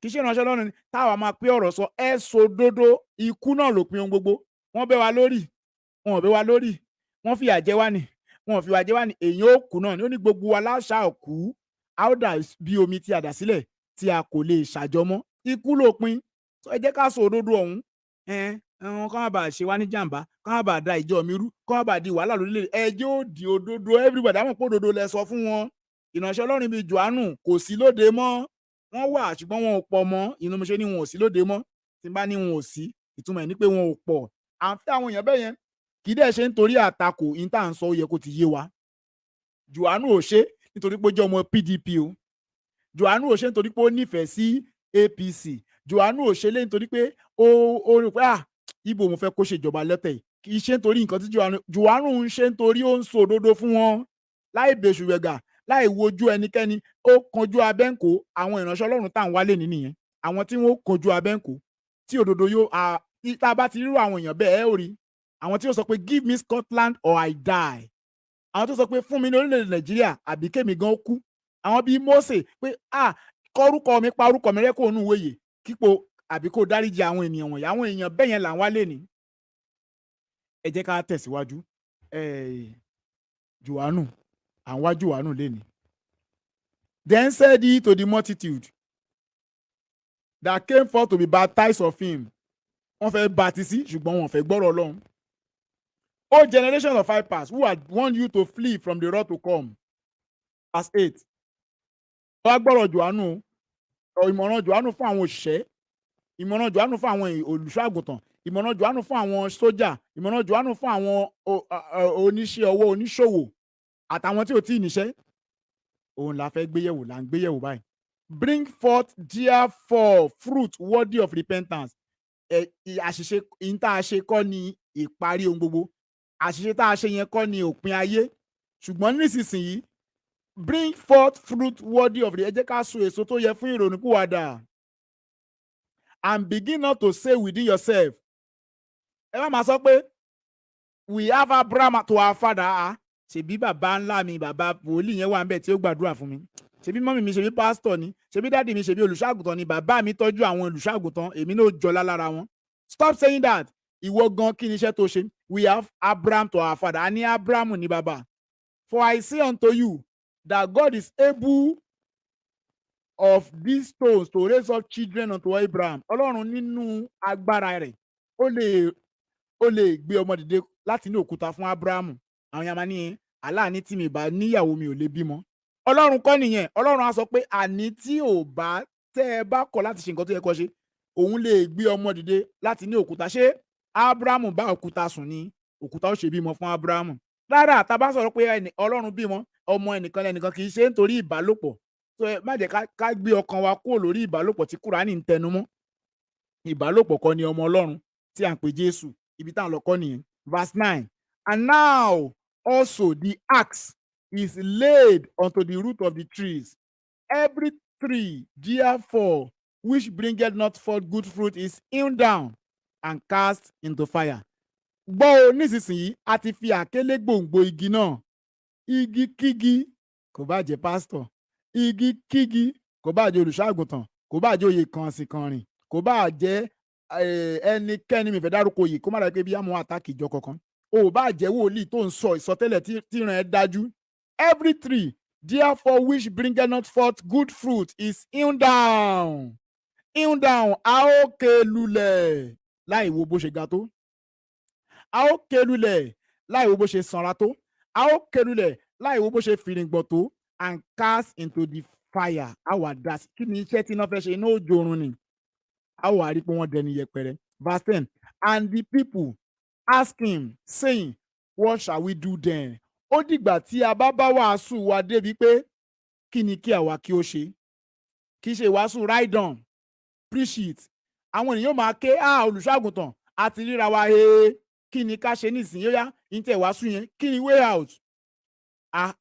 kì í ṣe ìránṣẹ́ Ọlọ́run ni táwa máa pé ọ̀rọ̀ sọ ẹ sódodo ikú náà ló pin ohun gbogbo wọ́n bẹ́ wa lórí wọn ò bẹ́ wa lórí wọ́n fìyà jẹ wá ni wọn ò fìyà jẹ wá ni èèyàn ó kú náà ni ó ní gbogbo wa láṣà òkú a ó dà bí omi tí a dà sílẹ̀ tí a kò lè ṣàjọmọ́ ikú ló pin ẹ jẹ́ ká sódodo ọ̀hún wọn kọ́ máa bá ṣe wá ní jàǹbá kọ́ máa bá da ìjọ mi rú kọ́ máa bá di wàhálà lórílẹ̀ ẹjẹ́ ó di òdodo everybody àwọn pé òdodo lẹ sọ fún wọn ìránṣẹ́ Ọlọ́run bíi Jòhánù kò sí lóde mọ́ wọ́n wà ṣùgbọ́n wọn ò pọ̀ mọ́ inú mi ṣe ni wọn ò sí lóde mọ́ tí n bá ní wọn ò sí ìtumọ̀ ẹ̀ ní pé wọn ò pọ̀ à ń fẹ́ àwọn èèyàn bẹ́ẹ̀ yẹn kì í dẹ̀ ṣe nítorí àtakò in tá à ń sọ ó yẹ kó ti yé wa. Johannu ò ṣe nítorí pé ó jẹ́ ọmọ PDP o. Johannu ò ṣe nítorí pé ó nífẹ̀ẹ́ sí APC. Johannu ò ṣe lé nítorí pé ó rò pé ibo mo fẹ́ kó ṣèjọba lọ́tẹ̀ yìí. Kì í ṣe nítorí nǹkan tí Johannu ń ṣe nítorí ó ń sọ òdodo fún wọn láì bẹ̀ṣù rẹ̀gà láì wojú ẹnikẹ́ni. Ó kanjú abẹ́ǹkó àwọn ìránṣẹ́ Ọlọ́run tá à ń wálé nìyẹn. Àwọn tí wọ́n kanjú abẹ́ǹkó tí òdodo yóò tá a bá ti rírò àwọn èèyàn bẹ́ẹ̀ ẹ ò rí. Àwọn tí ó sọ pé give me Scotland or I die. Àwọn tó sọ pé fún mi ní orílẹ̀-èdè Nàìjíríà àbí kémi gan kú. Àwọn bíi Mósè pé kọ́rúkọ mi pa orúkọ mi rẹ́ kó nù wéyè kípo àbí kó dáríjì àwọn ènìyàn wọ̀nyí. Àwọn èèyàn bẹ́ẹ̀ yẹn là ń wálé ní. Ẹ jẹ́ ká tẹ̀síwájú. Johannu à ń wá Johannu léni. Then said he to the multitude that came forth to be baptized of him. Wọ́n fẹ́ baptisi ṣùgbọ́n wọ́n fẹ́ gbọ́rọ̀ Ọlọ́run. O generation of vipers, who had warned you to flee from the wrath to come. Verse 8. Wọ́n á gbọ́rọ̀ Johannu, ìmọ̀ràn Johannu fún àwọn òṣìṣẹ́, ìmọ̀ràn Johannu fún àwọn olùṣọ́ àgùntàn, ìmọ̀ràn Johannu fún àwọn sójà, ìmọ̀ràn Johannu fún àwọn oníṣẹ́ ọwọ́ oníṣòwò àtàwọn tí ò tí ì níṣẹ́. Òun la fẹ́ gbéyẹ̀wò là ń gbéyẹ̀wò báyìí. Bring forth therefore fruit worthy of repentance. Àṣìṣe yìí tá a ṣe kọ́ ni ìparí ohun gbogbo. Àṣìṣe tá a ṣe yẹn kọ́ ni òpin ayé. Ṣùgbọ́n nísinsìnyí bring forth fruit worthy of repentance. Ẹ jẹ́ ká so èso tó yẹ fún ìrònúpìwàdà. And begin not to say within yourself. Ẹ má máa sọ pé we have Abraham to our father. Ṣebí bàbá ńlá mi bàbá wòlíì yẹn wà ń bẹ̀ tí ó gbàdúrà fún mi. Ṣebí mọ́mì mi ṣebí pásítọ̀ ni. Ṣebí dáàdì mi ṣebí olùṣọ́àgùntàn ni. Bàbá mi tọ́jú àwọn olùṣọ́àgùntàn èmi náà jọlá lára wọn. Stop saying that. Ìwọ gan kí ni iṣẹ́ tó ṣe? We have Abraham to our father. A ní Abrahamu ní bàbá. For I say unto you that God is able of these stones to raise up children unto Abraham. Ọlọ́run nínú agbára rẹ̀ ó lè gbé ọmọ dìde láti ní òkúta fún Abrahamu. Àwọn yàrá ní aláàní tí mi bá níyàwó mi ò lè bímọ. Ọlọ́run kọ́ nìyẹn. Ọlọ́run á sọ pé àní tí ò bá tẹ́ ẹ bá kọ̀ láti ṣe nǹkan tó yẹ kó ṣe òun lè gbé ọmọ dìde láti ní òkúta. Ṣé Abrahamu bá òkúta sùn ni òkúta ó ṣe bímọ fún Abrahamu? Rárá, tá a bá sọ̀rọ̀ pé Ọlọ́run bímọ ọmọ ẹnìkan kì í ṣe nítorí ìbálòpọ̀. So má jẹ́ ká gbé ọkàn wa kúrò lórí ìbálòpọ̀ tí Kùránì ń tẹnumọ́. Ìbálòpọ̀ kọ́ ni ọmọ Ọlọ́run tí à ń pè Jésù. Ibi tá à ń lọ kọ́ nìyẹn. Verse 9. And now also the axe is laid unto the root of the trees. Every tree, therefore, which bringeth not forth good fruit is hewn down and cast into fire. Gbọ́ o nísinsìnyí a ti fi àkélé gbòǹgbò igi náà. Igi kígi kò bá jẹ́ pásítọ̀. Igi kígi kò bá jẹ́ olùṣọ́àgùntàn. Kò bá jẹ́ oyè kànsìkànrìn. Kò bá jẹ́ ẹnikẹ́ni mi fẹ́ dárúkọ yìí kó má dàgbé bí àmọ́ àtàkì ìjọ kankan. O bá jẹ́ wòlíì tó ń sọ ìsọtẹ́lẹ̀ tí ràn ẹ́ dájú. Every tree, therefore, which bringeth not forth good fruit is hewn down. Hewn down, a ó ké lulẹ̀ láì wo bó ṣe ga tó. A ó ké lulẹ̀ láì wo bó ṣe sanra tó. A ó ké lulẹ̀ láì wo bó ṣe fìrìngbọ̀n tó. And cast into the fire. A wà dá sí. Kí ni iṣẹ́ tí iná fẹ́ ṣe? Iná òjò oorun ni. A wà rí pé wọ́n dẹni yẹpẹrẹ. Verse 10. And the people ask him, saying, what shall we do then? Ó dìgbà tí a bá wàásù wa débi pé kí ni kí àwa kí ó ṣe? Kì í ṣe ìwàásù ride on, preach it. Àwọn ènìyàn máa ké olùṣọ́àgùntàn àti ríra wa kí ni ká ṣe nísìnyí? Ó yá ìtẹ̀ ìwàásù yẹn kí ni way out?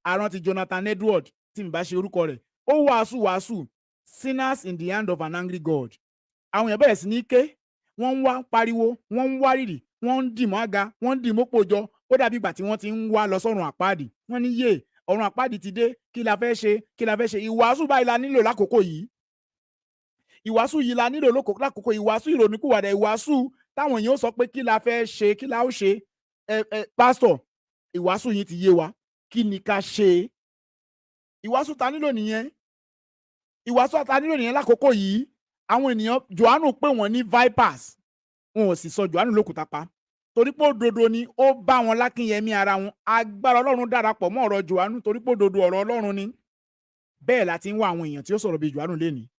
Àrántí Jonathan Edward tí mi bá ṣe orúkọ rẹ̀. Ó wàásù sinners in the hand of an angry God. Àwọn èèyàn bẹ̀rẹ̀ sí ní ké, wọ́n ń wá pariwo, wọ́n ń wárìrì, wọ́n ń dìmọ́ àga, wọ́n ń dìmọ́ pòjọ. Ó dàbí ìgbà tí wọ́n ti ń wá lọ sọ́run àpáàdì. Wọ́n ní yé ọ̀run àpáàdì ti dé, kí la fẹ́ ṣe? Kí la fẹ́ ṣe? Ìwàásù báyìí la nílò lákòókò yìí. Ìwàásù yìí la nílò lákòókò ìwàásù ìrònúpìwàdà, ìwàásù táwọn èèyàn ó sọ pé kí la fẹ́ ṣe, kí la ó ṣe. Pásítọ̀, ìwàásù yìí ti yé wa, kí ni ká ṣe? Ìwàásù ta nílò nìyẹn. Ìwàásù ta nílò nìyẹn lákòókò yìí. Àwọn ènìyàn Johannu pè wọ́n ní vipers. Wọn ò sì sọ Johannu lókùúta pa. Torí pé òdodo ni ó bá wọn lákínyẹmí ara wọn. Agbára Ọlọ́run darapọ̀ mọ́ ọ̀rọ̀ Johannu torí pé òdodo ọ̀rọ̀ Ọlọ́run ni. Bẹ́ẹ̀ la ti ń wá àwọn èèyàn tí ó sọ̀rọ̀ bí Johannu lénìí.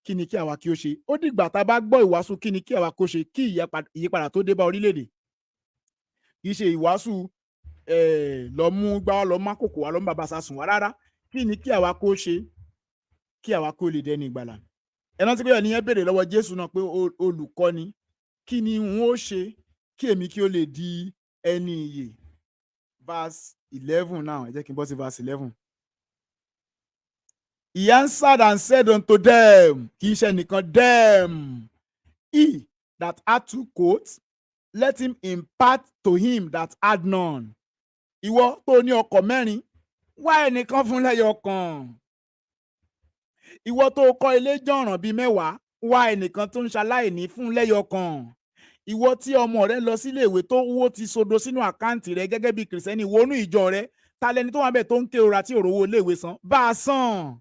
Kí ni kí àwa kí ó ṣe? Ó dìgbà tá a bá gbọ́ ìwàásù kí ni kí àwa kó ṣe kí ìyípadà tó dé bá orílẹ̀-èdè. kì í ṣe ìwàásù lọ mú gbá lọ má kòkò wá lọ mú bàbá sásùn wá rárá. Kí ni kí àwa kó ṣe kí àwa kó lè dẹni ìgbàlà? Ẹ rántí pé ẹni yẹn béèrè lọ́wọ́ Jésù náà pé olùkọ́ni kí ni n ó ṣe kí èmi kí ó lè di ẹni ìyè. Verse 11 now, ẹ jẹ́ kí n bọ́ sí verse 11. He answered and said unto them, kì í ṣe nìkan them, he that had 2 coats, let him impart to him that had none. Ìwọ tó ní ọkọ̀ mẹ́rin, wá ẹnìkan fún lẹ́yọ kan. Ìwọ tó kọ́ ilé jọ̀ràn bíi 10, wá ẹnìkan tó ń ṣaláìní fún lẹ́yọ kan. Ìwọ tí ọmọ rẹ lọ sílé ìwé tó owó ti sodo sínú àkáǹtì rẹ gẹ́gẹ́ bí kìrìsìtẹ́nì wọnú ìjọ rẹ, ta lẹni tó wà bẹ́ẹ̀ tó ń ké ora tí òrówó ilé ìwé san? Bá a san.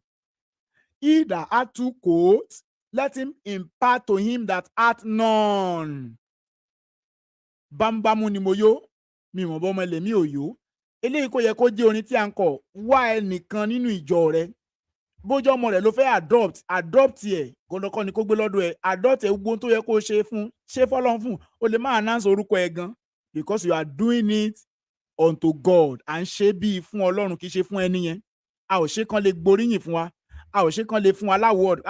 He that had 2 coats, let him impart to him that hath none. Bámúbámú ni mo yó, mi mọ̀ bọ́mọ ẹlẹ́mí ò yó. Eléyìí kò yẹ kó jẹ́ orin tí a ń kọ. Wá ẹnìkan nínú ìjọ rẹ. Bójú ọmọ rẹ ló fẹ́ adopt ẹ̀ kọ́lọ́kọ́ ni kó gbé lọ́dọ̀ ẹ̀. Adopt ẹ̀ gbogbo tó yẹ kó ṣe fún, ṣe fọ́lọ́run fún. O lè máa announce orúkọ ẹ̀ gan because you are doing it unto God. À ń ṣe bíi fún Ọlọ́run kì í ṣe fún ẹni yẹn. A ò ṣe kán lè gboríyìn fún wa. A ò ṣe kán lè fún wa láwọ̀d.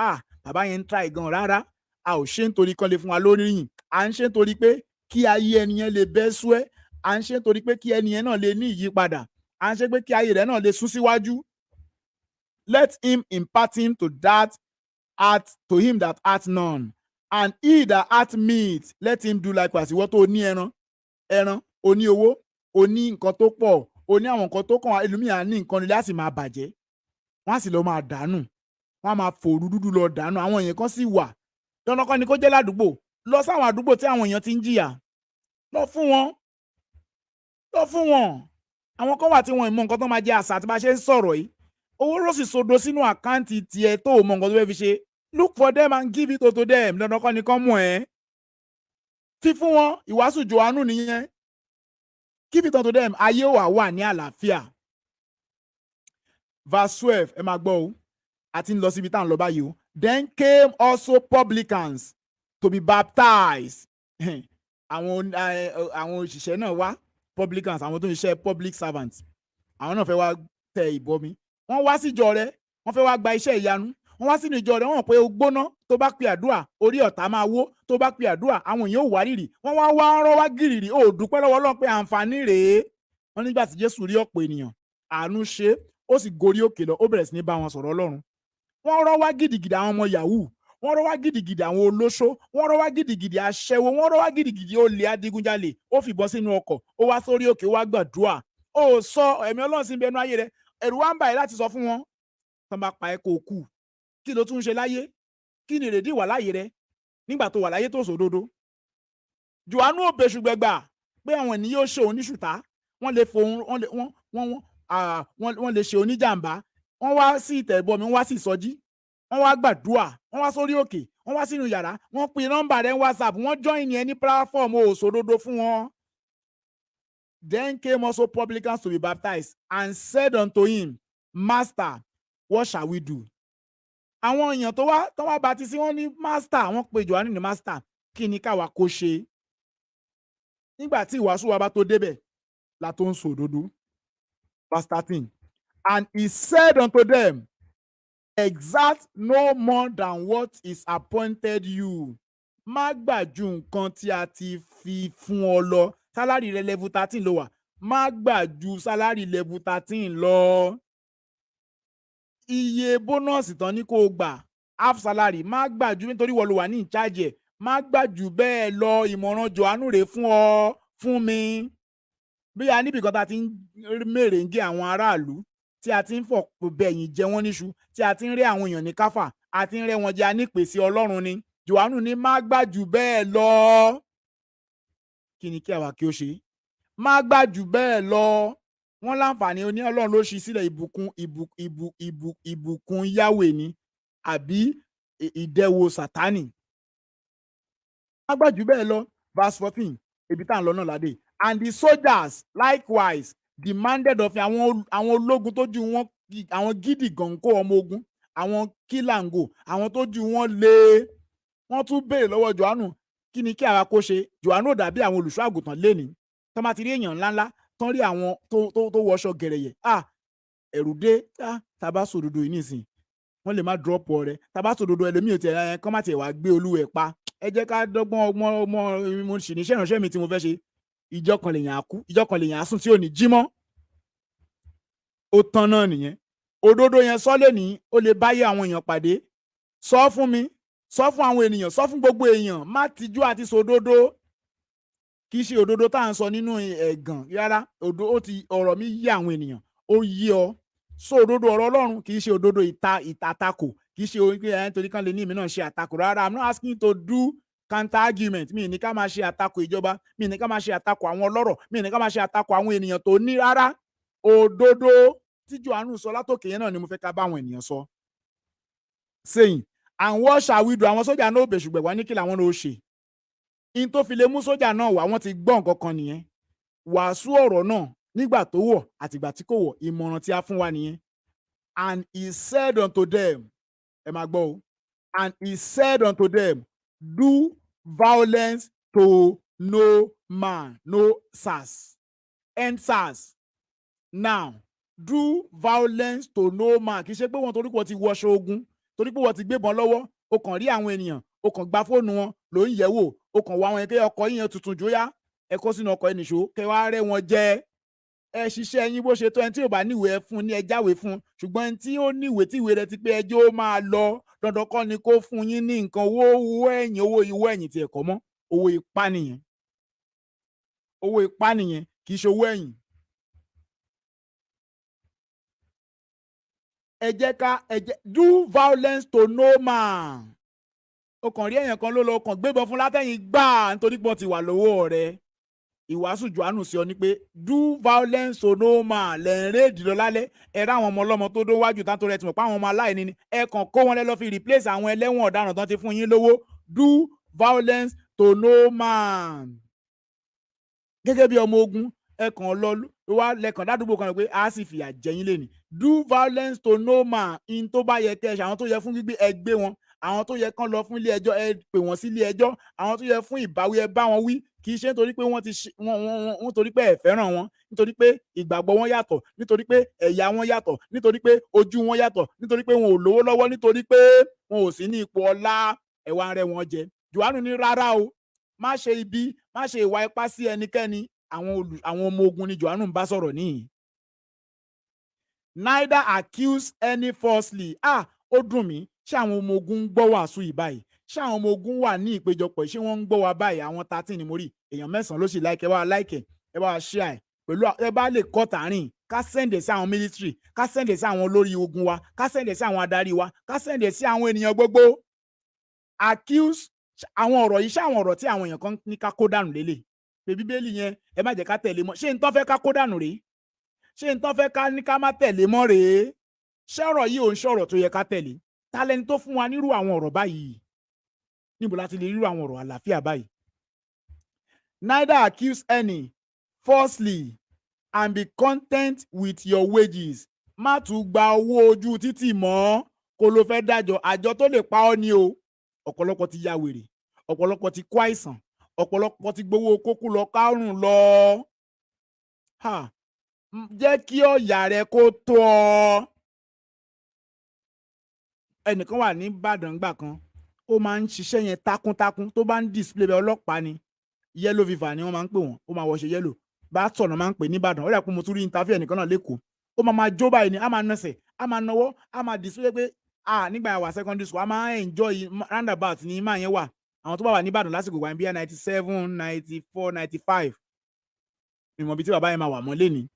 Bàbá yẹn ń try gan rárá. A ò ṣe nítorí kán lè fún wa lóríyìn. À ń ṣe nítorí pé kí ayé ẹni yẹn lè bẹ́ sú ẹ́. À ń ṣe nítorí pé kí ẹni yẹn náà lè ní ìyípadà. À ń ṣe pé kí ayé rẹ̀ náà lè sún síwájú. Let him impart him to him that hath none, and he that hath meat, let him do likewise. Ìwọ tó ní ẹran, o ní owó, o ní nǹkan tó pọ̀, o ní àwọn nǹkan tó kàn, ẹlòmíràn ní nǹkan nílé á sì máa bàjẹ́, wọ́n á sì lọ máa dànù, wọ́n á máa fòrú dúdú lọ dànù. Àwọn èèyàn kan sì wà dandan kan ni kó jẹ́ ládùúgbò. Lọ sáwọn àdúgbò tí àwọn èèyàn ti ń jìyà, lọ fún wọn. Àwọn kan wà tí wọn ì mọ nǹkan tó máa jẹ àṣà àti bá ṣe ń sọ̀rọ̀ yìí. Owó ló sì sodo sínú àkáǹtì tiẹ̀ tó mọ nǹkan tó fẹ́ fi ṣe. Look for them and give it to them. Dandan kan ni kán mú ẹ. Fífún wọn ìwàásù Johannu nìyẹn. Give it unto them. Ayé wà ní àlàáfíà. Verse 12 ẹ máa gbọ́ o. A ti ń lọ síbi tá à ń lọ báyìí o. Then came also publicans to be baptized. Àwọn òṣìṣẹ́ náà wá, publicans, àwọn tó ń ṣiṣẹ́ public servants. Àwọn náà fẹ́ wá tẹ ìbọmi. Wọ́n wá síjọ rẹ̀, wọ́n fẹ́ wá gba iṣẹ́ ìyanu. Wọ́n wá sínú ìjọ rẹ̀, wọ́n mọ̀ pé o gbóná tó bá pe àdúrà, orí ọ̀tá máa wó, tó bá pe àdúrà, àwọn èèyàn ò wá rírì. Wọ́n wá rọ́ wá gìrìrì, ó dúpẹ́ lọ́wọ́ Ọlọ́run pé àǹfààní rèé. Wọ́n nígbà tí Jésù rí ọ̀pọ̀ ènìyàn, àánú ṣe, ó sì gorí òkè lọ, ó bẹ̀rẹ̀ sí ní bá wọn sọ̀rọ̀ Ọlọ́run. Wọ́n rọ́ wá gidigidi àwọn ọmọ yahoo, wọ́n rọ́ wá gidigidi àwọn olóṣó, wọ́n rọ́ wá gidigidi aṣẹ́wó, wọ́n rọ́ wá gidigidi olè adigunjalè. Ó fìbọn sínú ọkọ̀, ó wá sórí òkè, ó wá gbàdúrà. Ó sọ ẹ̀mí Ọlọ́run sí ibẹ̀nú ayé rẹ̀. Ẹ̀rù wá ń bà ẹ́ láti sọ fún wọn. Tán bá pa ẹ́ kó kú. Kí ló tún ń ṣe láyé? Kí ni èrèdí ìwà láyé rẹ nígbà tó wà láyé tó sòdodo? Johannu ò bẹ̀ṣù gbẹ̀gbà pé àwọn ènìyàn yóò ṣe òun ní ṣùtá. Wọ́n lè fohùn, wọ́n lè ṣe oníjàmbá. Wọ́n wá sí ìtẹ̀bọmi, wọ́n wá sí ìsọjí. Wọ́n wá gbàdúrà, wọ́n wá sórí òkè, wọ́n wá sínú yàrá, wọ́n pe nọ́mbà rẹ̀ WhatsApp, wọ́n join ní ẹni platform òṣòdodo fún wọn. Then came also publicans to be baptized and said unto him, Master, what shall we do? Àwọn èèyàn tó wá baptisi wọ́n ní Master, wọ́n pe Johannu ní Master, kí ni káwa kó ṣe? Nígbà tí ìwàásù wa bá tó débẹ̀, la tó ń sòdodo. Verse 13. And he said unto them, exact no more than what is appointed you. Má gbà ju nǹkan tí a ti fi fún ọ lọ. Sálárì rẹ level 13 ló wà. Má gbà ju sálárì level 13 lọ. Iye bónọ́ọ̀sì tán ní kó o gbà, half salary, má gbà ju nítorí wọ́n ló wà ní in charge ẹ̀. Má gbà ju bẹ́ẹ̀ lọ. Ìmọ̀ràn Johannu rèé fún ọ, fún mi. Bí a níbi kan tá ti ń mèrèǹgé àwọn aráàlú, tí a ti ń fọ̀ bẹ̀yìn jẹ wọ́n níṣu, tí a ti ń rẹ́ àwọn èèyàn ní káfà, a ti ń rẹ́ wọn jẹ anípèsè Ọlọ́run ni. Johannu ní má gbà jù bẹ́ẹ̀ lọ. Kí ni kí àwa kí ó ṣe? Má gbà jù bẹ́ẹ̀ lọ. Wọ́n láǹfààní oní Ọlọ́run ló ṣí sílẹ̀ ìbùkún Yahweh ni àbí ìdẹ̀wò Sátánì. Má gbà jù bẹ́ẹ̀ lọ. Verse 14, ibi tá à ń lọ náà ládé. And the soldiers likewise demanded of àwọn ológun tó ju wọn, àwọn gidi gànkó ọmọ ogun, àwọn kílàngò, àwọn tó ju wọn lé. Wọ́n tún béèrè lọ́wọ́ Johannu, kí ni kí àwa kó ṣe? Johannu ò dàbí àwọn olùṣọ́ àgùntàn lénìí. tán bá ti rí èèyàn ńláńlá tán rí àwọn tó wọṣọ gẹ̀rẹ̀yẹ̀ ẹ̀rù dé tá a bá sòdodo yìí nísìn wọ́n lè má drop ọrẹ tá a bá sòdodo ẹlòmíì tiẹ̀ ẹ̀ kán má tiẹ̀ wá gbé olúwẹ̀ pa ẹ jẹ́ ká dọ́gbọ́n ọmọ mo sì níṣẹ́ ìránṣẹ́ mi tí mo fẹ́ ṣe ìjọ kan lèèyàn á kú ìjọ kan lèèyàn á sùn tí ò ní jí mọ́ ó tán náà nìyẹn òdodo yẹn sọ lè ní ó lè báyé àwọn èèyàn pàdé sọ fún mi sọ fún àwọn ènìyàn sọ fún gbogbo èèyàn má tijú àti sòdodo kì í ṣe òdodo tá à ń sọ nínú ẹ̀gàn rárá ọ̀rọ̀ mi yí àwọn ènìyàn ó yí ọ sọ òdodo ọ̀rọ̀ Ọlọ́run kì í ṣe òdodo ìtakò kì í ṣe orin pé nítorí kan lè ní ìmí náà ṣe àtakò rárá. I'm not asking you to do counter argument. Mi ní ká máa ṣe àtakò ìjọba, mi ní ká máa ṣe àtakò àwọn ọlọ́rọ̀, mi ní ká máa ṣe àtakò àwọn ènìyàn tó ní rárá. Òdodo tí Johannu sọ látòkè yẹn náà ni mo fẹ́ ká bá àwọn ènìyàn sọ. Saying, and what shall we do? Àwọn sójà náà ò bẹ̀ ṣùgbọ́n wá ní kí làwọn náà ó ṣe. In tó fi lè mú sójà náà wá, wọ́n ti gbọ́ nǹkan kan nìyẹn. Wàásù ọ̀rọ̀ náà nígbà tó wọ̀ àtìgbà tí kò wọ̀, ìmọ̀ràn tí a fún wa nìyẹn. And he said unto them, ẹ máa gbọ́ o, and he said unto them, do violence to no man, no SARS, end SARS. Now, do violence to no man. Kì í ṣe pé wọ́n torí pé wọ́n ti wọṣọ ogun, torí pé wọ́n ti gbébọn lọ́wọ́, o kàn rí àwọn ènìyàn, o kàn gba fóònù wọn, ló ń yẹ̀wò, o kàn wá àwọn yẹn pé ọkọ̀ yín yẹn tuntun jóyá, ẹ kó sínú ọkọ̀ ẹnìṣó, kẹ wá rẹ́ wọn jẹ. Ẹ ṣiṣẹ́ yín bó ṣe tó, ẹni tí ò bá níwèé ẹ fún ní ẹ jáwèé fún, ṣùgbọ́n ẹni tí ó níwèé tí ìwé rẹ̀ ti pé ẹjọ́ ó máa lọ, dandan kọ́ ni kó fún yín ní nǹkan owó ẹ̀yìn, owó ìwọ ẹ̀yìn tí ẹ̀kọ́ mọ́, owó ipá nìyẹn. Owó ipá nìyẹn, kì í ṣe owó ẹ̀yìn. Do violence to no man. O kàn rí èèyàn kan ló lọ, o kàn gbébọn fún látẹ̀yìn gbà nítorí pé wọ́n ti wà lọ́wọ́ rẹ̀. Ìwàásù Johannu sí ọ ní pé do violence to no man. Lẹ́ẹ̀rẹ́ ìdìlọ lálẹ́ ẹ rá àwọn ọmọ ọlọ́mọ tó dó wájú tán tó rẹ ti mọ̀ pé àwọn ọmọ aláìní ni ẹ kàn kó wọn lọ fi replace àwọn ẹlẹ́wọ̀n ọ̀daràn tán ti fún yín lówó. Do violence to no man. Gẹ́gẹ́ bí ọmọ ogun ẹ kàn lọ wá lẹ́kàn ládùúgbò kan pé a sì fìyà jẹ yín lẹ́nìí. Do violence to no man. In tó bá yẹ kẹ́ ẹ ṣe, àwọn tó yẹ fún gbígbé ẹ gbé wọn, àwọn tó yẹ kán lọ fún ilé ẹjọ́ ẹ pè wọ́n sí ilé ẹjọ́, àwọn tó yẹ fún ìbáwí ẹ bá wọn wí. Kì í ṣe nítorí pé wọ́n torí pé ẹ fẹ́ràn wọn, nítorí pé ìgbàgbọ́ wọn yàtọ̀, nítorí pé ẹ̀yà wọn yàtọ̀, nítorí pé ojú wọn yàtọ̀, nítorí pé wọn ò lówó lọ́wọ́, nítorí pé wọn ò sí ní ipò ọlá, ẹ wá rẹ́ wọn jẹ. Johannu ní rárá o, má ṣe ibi, má ṣe ìwà ipá sí ẹnikẹ́ni. Àwọn ọmọ ogun ni Johannu ń bá sọ̀rọ̀ níyìn. Neither accuse any falsely. Ó dùn mí, ṣé àwọn ọmọ ogun ń gbọ́ wàásù yìí báyìí? Ṣé àwọn ọmọ ogun wà ní ìpéjọpọ̀, ṣé wọ́n ń gbọ́ wa báyìí? Àwọn 13 ni mo rí, èèyàn 9 ló sì like, ẹ bá wa like, ẹ bá wa share pẹ̀lú, ẹ bá lè kọ́ tààrin, ká send sí àwọn military, ká send sí àwọn olórí ogun wa, ká send sí àwọn adarí wa, ká send sí àwọn ènìyàn gbogbo. Accuse àwọn ọ̀rọ̀ yìí, ṣé àwọn ọ̀rọ̀ tí àwọn èèyàn kan ní ká kó dànù lélẹ̀? Pé Bíbélì yẹn ẹ má jẹ́ ká tẹ̀lé mọ́. Ṣé n tán fẹ́ ká kó dànù rèé? Ṣé n tán fẹ́ ká ní ká má tẹ̀lé mọ́ rèé? Ṣé ọ̀rọ̀ yìí ò ń ṣọ̀rọ̀ tó yẹ ká tẹ̀lé? Ta lẹni tó fún wa nírú àwọn ọ̀rọ̀ báyìí? Níbo láti lè rírú àwọn ọ̀rọ̀ àlàáfíà báyìí? Neither accuse any falsely and be content with your wages. Má tún gba owó ojú títì mọ́ kó ló fẹ́ dájọ́. Àjọ tó lè pa ọ́ ni o. Ọ̀pọ̀lọpọ̀ ti ya wèrè, ọ̀pọ̀lọpọ̀ ti kó àìsàn, ọ̀pọ̀lọpọ̀ ti gbowó kókó lọ kárùn lọ. Jẹ́ kí ọ̀yà rẹ kó tó ọ. Ẹnìkan wà ní Ìbàdàn gbà kan, ó máa ń ṣiṣẹ́ yẹn takuntakun, tó bá ń display bẹ ọlọ́pàá ni, yellow fever ni wọ́n máa ń pè wọ́n, ó máa wọṣẹ yellow, bá sọ̀nà máa ń pè ní Ìbàdàn. Ó rẹ̀ pé mo tún rí interview ẹnìkan náà lẹ́kọ̀ọ́, ó máa jó báyìí ni, a máa nọsẹ̀, a máa nawọ́, a máa display pé nígbà yẹn wà secondary school, a máa enjoy roundabout ní máa yẹn wà. Àwọn tó bá wà ní Ìbàdàn lásìkò wà ní bí 97, 94, 95, ìmọ̀ bí tí bàbá yẹn máa wà mọ́ lẹ́ni.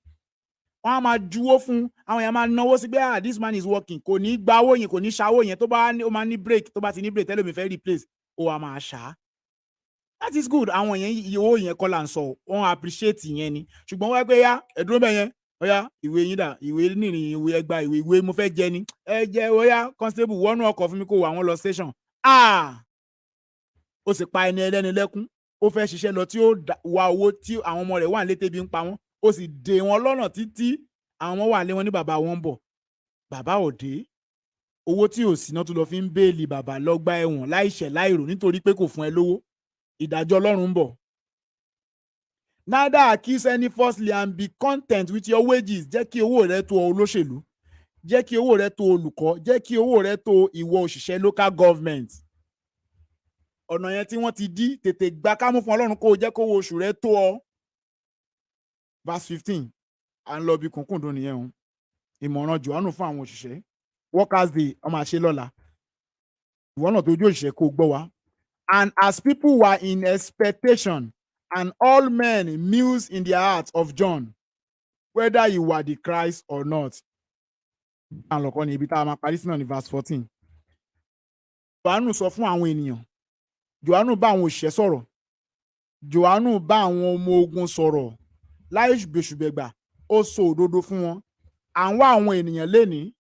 Wọ́n á máa juwó fún, àwọn èèyàn máa náwó sí pé this man is working, kò ní gba owó yẹn, kò ní ṣàwó yẹn, tó bá ó máa ní break, tó bá ti ní break tẹ́lẹ̀ mi fẹ́ replace, ó wá máa ṣá. That is good. Àwọn yẹn owó yẹn kọ́ là ń sọ, wọ́n appreciate yẹn ni. Ṣùgbọ́n wọ́n pé ẹ̀dúró bẹ́ẹ̀ yẹn, ọ̀yá ìwé yín dà, ìwé nìrìn, ìwé ẹgbàá, ìwé mo fẹ́ jẹ ni. Ẹ jẹ́ ọ̀yá constable wọnú ọkọ̀ fún mi kó wà wọ́n lọ station. Ó sì pa ẹni ẹlẹ́ni lẹ́kún, ó fẹ́ ṣiṣẹ́ lọ tí ó wá owó tí àwọn ọmọ rẹ̀ wà ní létí bí ń pa wọ́n. Ó sì dè wọ́n lọ́nà títí àwọn ọmọ wà lé wọn ní bàbá wọn ń bọ̀. Bàbá ò dé. Owó tí ò sí náà tún lọ fi ń béèlì bàbá lọ́gbà ẹ̀wọ̀n láìṣẹ̀ láìrò nítorí pé kò fún ẹ lówó. Ìdájọ́ Ọlọ́run ń bọ̀. Neither accuse any falsely and be content with your wages. Jẹ́ kí owó rẹ tó olóṣèlú. Jẹ́ kí owó rẹ tó olùkọ́. Jẹ́ kí owó rẹ tó ìwọ òṣìṣẹ́ local government. Ọ̀nà yẹn tí wọ́n ti dí tètè gbà kámú fún Ọlọ́run kó o jẹ́ kó owó oṣù rẹ tó ọ. Verse 15. À ń lọ bí kùnkùndùn nìyẹn o. Ìmọ̀ràn Johannu fún àwọn òṣìṣẹ́. Workers day ọmọ àṣẹ lọ́la. Ìwọ náà tó ojú òṣìṣẹ́ kó o gbọ́ wa. And as people were in expectation, and all men mused in their hearts of John, whether he were the Christ or not. Àlọ́kọ́ ni ibi tá a máa parí sí náà ní verse 14. Johannu sọ fún àwọn ènìyàn. Johannu bá àwọn òṣìṣẹ́ sọ̀rọ̀. Johannu bá àwọn ọmọ ogun sọ̀rọ̀. Láì ṣùgbẹ́ṣùgbẹ́gbà, ó sọ òdodo fún wọn. Àwọn ènìyàn lénìí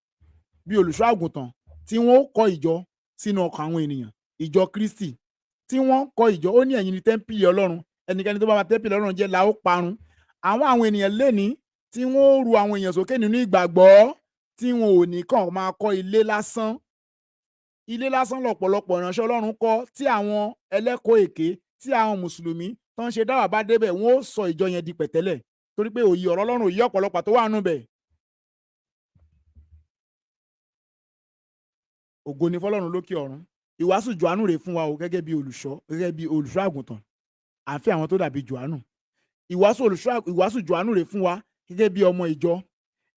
bí olùṣọ́ àgùntàn tí wọ́n kọ́ ìjọ sínú ọkàn àwọn ènìyàn. Ìjọ Kristi tí wọ́n kọ́ ìjọ, ó ní ẹ̀yin ni tẹ́ḿpìlì Ọlọ́run. Ẹnikẹ́ni tó bá ba tẹ́ḿpìlì Ọlọ́run jẹ́ la ó parun. Àwọn ènìyàn lénìí tí wọ́n ru àwọn èèyàn sókè nínú ìgbàgbọ́ tí wọn ò ní kàn máa kọ́ ilé lásán. Ilé lásán lọ̀pọ̀lọpọ̀ ìránṣẹ́ Ọlọ́run kọ́ tí àwọn ẹlẹ́kọ̀ọ́ èké tí àwọn mùsùlùmí tó ń ṣe dáwà bá débẹ̀ wọ́n ó sọ ìjọ yẹn di pẹ̀tẹ́lẹ̀ torí pé òye ọ̀rọ̀ Ọlọ́run òye ọ̀pọ̀lọpọ̀ tó wà nù bẹ̀. Ògo ni fọ́lọ́run lókè ọ̀run. Ìwàásù Johannu rè fún wa o gẹ́gẹ́ bí olùṣọ́ àgùntàn. À ń fẹ́ àwọn tó dàbí Johannu. Ìwàásù Johannu rè fún wa gẹ́gẹ́ bí ọmọ ìjọ.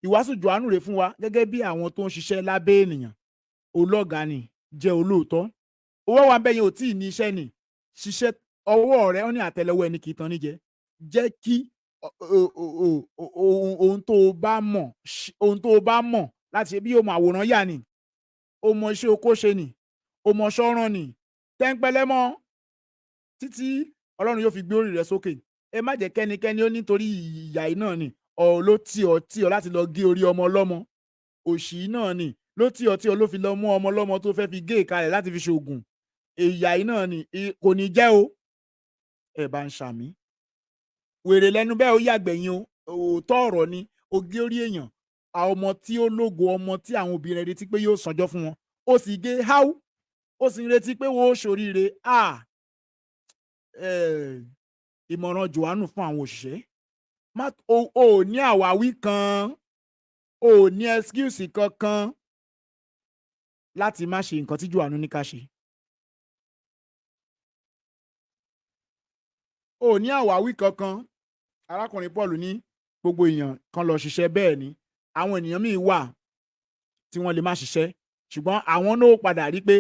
Ìwàásù Johannu rè fún wa gẹ́gẹ́ bí àwọn tó ń ṣiṣẹ́ lábẹ́ ènìyàn. Ológa ni, jẹ́ olóòótọ́. Owó wa bẹ́yẹn ò tí ì ní iṣẹ́ ni. Ṣiṣẹ́ ọwọ́ rẹ̀ ó ní àtẹ́lẹwọ́ ẹni kì í tan níjẹ. Jẹ́ kí ohun tó o bá mọ̀ láti ṣe bí o mọ àwòrán yà ni. O mọ iṣẹ́ oko ṣe ni. O mọ ṣọ́rán ni. Tẹ́ńpẹ́lẹ́ mọ́ títí Ọlọ́run yóò fi gbé orí rẹ̀ sókè. Ẹ má jẹ́ kẹ́nikẹ́ni ó nítorí ìyà yìí náà ni ló tì ọ́ láti lọ gé orí ọmọ ọlọ́mọ. Òṣì náà ni ló tì ọ́ ló fi lọ mú ọmọ ọlọ́mọ tó fẹ́ fi gé ìkalẹ̀ láti fi ṣoògùn. Ìyà yìí náà ni kò ní jẹ́ o. Ẹ bá ń ṣàmì. Wèrè lẹ́nu bẹ́ẹ̀ ó yàgbẹ̀yìn o. Òótọ́ ọ̀rọ̀ ni ó gé orí èèyàn. Àwọn ọmọ tí ó lógo, ọmọ tí àwọn òbí rẹ̀ retí pé yóò sanjọ́ fún wọn. Ó sì gé háú. Ó sì ń retí pé wọ́n ó ṣoríire. Ìmọ̀ràn Johannu fún àwọn òṣìṣẹ́. O ní àwáwí kan. O ní excuse kankan láti má ṣe nǹkan tí Johannu ní ká ṣe. O ní àwáwí kankan. Arákùnrin Paul ní gbogbo èèyàn kan lọ ṣiṣẹ́ bẹ́ẹ̀ ni. Àwọn ènìyàn míì wà tí wọ́n lè má ṣiṣẹ́ ṣùgbọ́n àwọn náà padà rí pé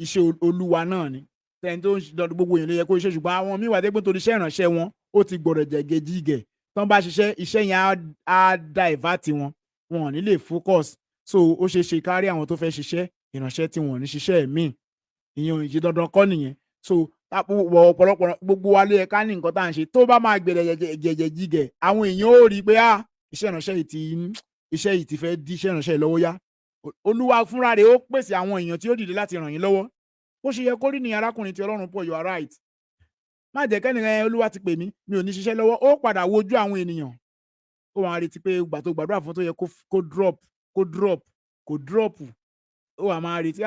iṣẹ́ Olúwa náà ni. Tẹ́ni tó ń ṣe gbogbo èèyàn ló yẹ kó ṣiṣẹ́ ṣùgbọ́n àwọn míì wà dé pé torí iṣẹ́ ìránṣẹ́ wọn ó ti gbọ̀rọ̀ jẹ̀gẹ̀jìgẹ̀. Tán bá ṣiṣẹ́ iṣẹ́ yẹn á divert wọn. Wọn ò ní lè focus. So ó ṣeé ṣe kárí àwọn tó fẹ́ ṣiṣẹ́ ìránṣẹ́ tí wọn ò ní ṣiṣẹ́ míì. Ìyẹn ò ṣe dandan kọ́ nìyẹn. So ọ̀pọ̀lọpọ̀ gbogbo wa ló yẹ ká ní nǹkan tá à ń ṣe tó bá máa gbẹ̀rẹ̀ jẹ̀gẹ̀jìgẹ̀ àwọn èèyàn ó rí i pé iṣẹ́ ìránṣẹ́ yìí ti fẹ́ dí iṣẹ́ ìránṣẹ́ lọ́wọ́ yá. Olúwa fúnra rẹ̀ ó pèsè àwọn èèyàn tí ó dìde láti ràn yín lọ́wọ́. Ó ṣe yẹ kó rí ní arákùnrin tí Ọlọ́run pọ̀, you are right. Má jẹ́ kẹ́nìkan Olúwa ti pè mí mi ò ní ṣiṣẹ́ lọ́wọ́. Ó padà wojú àwọn ènìyàn. Ó wá retí pé ìgbà tó gbàdúrà fún tó yẹ kó drop. Ó wá máa retí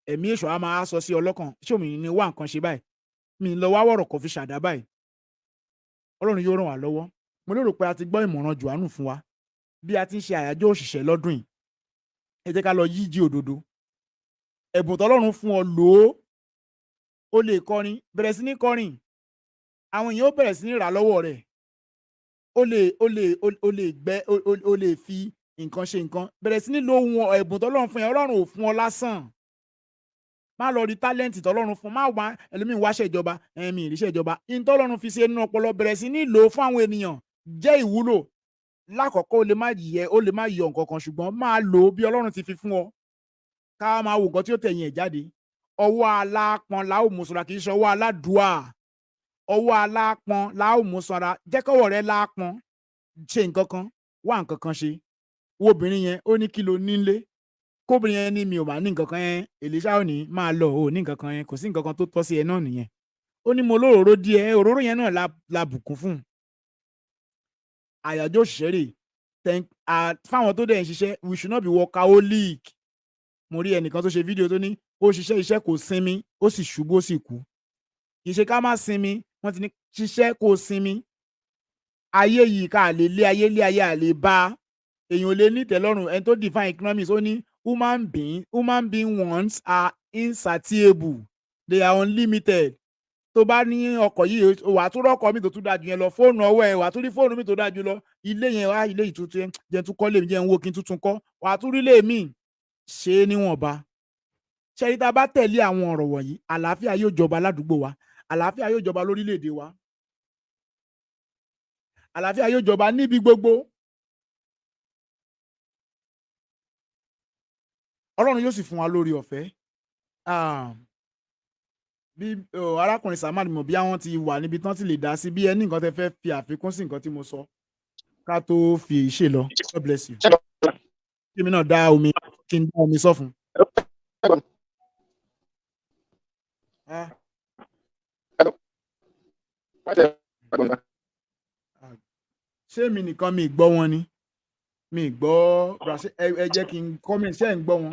ẹ̀mí èṣù á máa sọ sí ọlọ́kàn. Ṣé òmìnir ni wá nǹkan ṣe báyìí? Mi lọ wá wọ̀rọ̀ kò fi ṣàdá báyìí. Ọlọ́run yóò ràn wá lọ́wọ́. Mo lérò pé a ti gbọ́ ìmọ̀ràn Johannu fún wa bí a ti ń ṣe àyájọ́ òṣìṣẹ́ lọ́dún yìí. Ẹ jẹ́ ká lọ yíjí òdodo. Ẹ̀bùn tọ́lọ́run fún ọ lò ó. O lè kọrin, bẹ̀rẹ̀ sí ní kọrin. Àwọn èèyàn ó bẹ̀rẹ̀ sí ní rà lọ́wọ́ rẹ̀. O lè fi nǹkan ṣe nǹkan. Bẹ̀rẹ̀ sí ní lo ohun ẹ̀bùn tọ́lọ́run fún ẹ. Ọlọ́run ò fún ọ lásán. Má lọ rí tálẹ́ǹtì tọ́lọ́run fún. Má wá ẹlòmíì wáṣẹ́ ìjọba mi ìríṣẹ́ ìjọba. In tọ́lọ́run fi ṣe nínú ọpọlọ bẹ̀rẹ̀ sí ní lò ó fún àwọn ènìyàn. Jẹ́ ìwúlò. Lákọ̀ọ́kọ́ ó lè má yọ nǹkan kan ṣùgbọ́n máa lò ó bí Ọlọ́run ti fi fún ọ. Ká máa wo nǹkan tí ó tẹ̀yìn ẹ̀ jáde. Ọwọ́ alápọn la ó mú sanra kì í ṣe ọwọ́ aládùá. Ọwọ́ alápọn la ó mú sanra. Jẹ́ kọ́wọ́ rẹ lápọn. Ṣe nǹkan kan, wá nǹkan kan ṣe. Wo obìnrin yẹn ó ní kí lo nílé. Kóbìnrin yẹn ní mi ò bá ní nǹkan kan yẹn. Èlíṣà ò ní máa lọ ò ní nǹkan kan yẹn. Kò sí nǹkan kan tó tọ́ sí ẹ náà nìyẹn. Ó ní mo lóròró díẹ̀. Òróró yẹn náà la bùkún fún. Àyájọ́ òṣìṣẹ́ rè. Fáwọn tó dẹ̀ ń ṣiṣẹ́ we should not be workaholic. Mo rí ẹnìkan tó ṣe fídíò tó ní ó ṣiṣẹ́ iṣẹ́ kò sinmi ó sì ṣubú ó sì kú. Kì í ṣe ká má sinmi. Wọ́n ti ní ṣiṣẹ́ kò sinmi. ayé yìí ká lè lé ayé àlè bá èèyàn lè ní ìtẹ́lọ́rùn. Ẹni tó define economics ó ní human being wants are insatiable, they are unlimited. Tó bá ní ọkọ̀ yìí wà á tún rọ́kọ̀ mi tó tún dájú yẹn lọ, fóònù ọwọ́ ẹ̀ wà á tún rí fóònù mi tó dájú lọ, ilé yẹn wá ilé ìtútù jẹ́ tún kọ́ lè jẹ́ ń wo kí n tuntun kọ́, wà á tún rí lè mí ṣe é níwọ̀nba. Ṣẹ́rí tá a bá tẹ̀lé àwọn ọ̀rọ̀ wọ̀nyí, àlàáfíà yóò jọba ládùúgbò wa, àlàáfíà yóò jọba lórílẹ̀‐èdè wa, àlàáfíà yóò jọba níbi gbogbo. Ọlọ́run yóò sì fún wa lórí ọ̀fẹ́. Bí arákùnrin Samad mọ̀ bí àwọn ti wà níbi tán ti lè dá sí bí ẹni nǹkan tẹ́ fẹ́ fi àfikún sí nǹkan tí mo sọ ká tó fi ìṣe lọ. God bless you. Kí mi náà dá omi kí n dá omi sọ fún. Ṣé mi nìkan mi gbọ́ wọn ni? Mi gbọ́ ẹ jẹ́ kí n comment ṣé ẹ̀ ń gbọ́ wọn.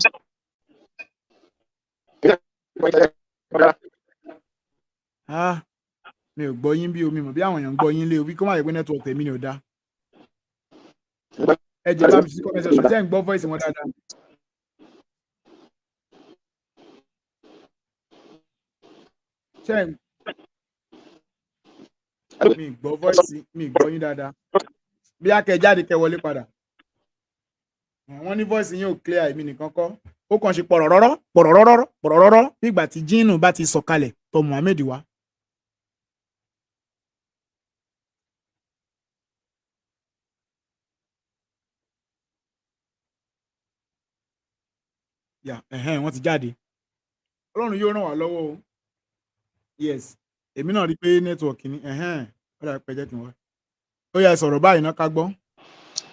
Mi ò gbọ́ yín bí omi mọ̀ bí àwọn èèyàn ń gbọ́ yín lé orí kó má yẹ pé network tèmi ni ò dá. Ẹ jẹ́ bá mi sí comment section ṣé ẹ̀ ń gbọ́ voice wọn dáadáa. Ṣé ẹ̀ ń mi gbọ́ voice mi gbọ́ yín dáadáa. Bí a kẹ jáde kẹ wọlé padà. Wọ́n ní voice yín ò clear èmi nìkan kọ́. Ó kàn ṣe pọ̀rọ̀rọ́rọ́ bí ìgbà tí jíìnù bá ti sọ̀kalẹ̀ tọ̀ Muhammed wá. Wọ́n ti jáde. Ọlọ́run yóò ràn wá lọ́wọ́ o. Yes, èmi náà rí pé network ni. Ó dà pé jẹ́ kí n wá. Ó yá sọ̀rọ̀ báyìí náà ká gbọ́.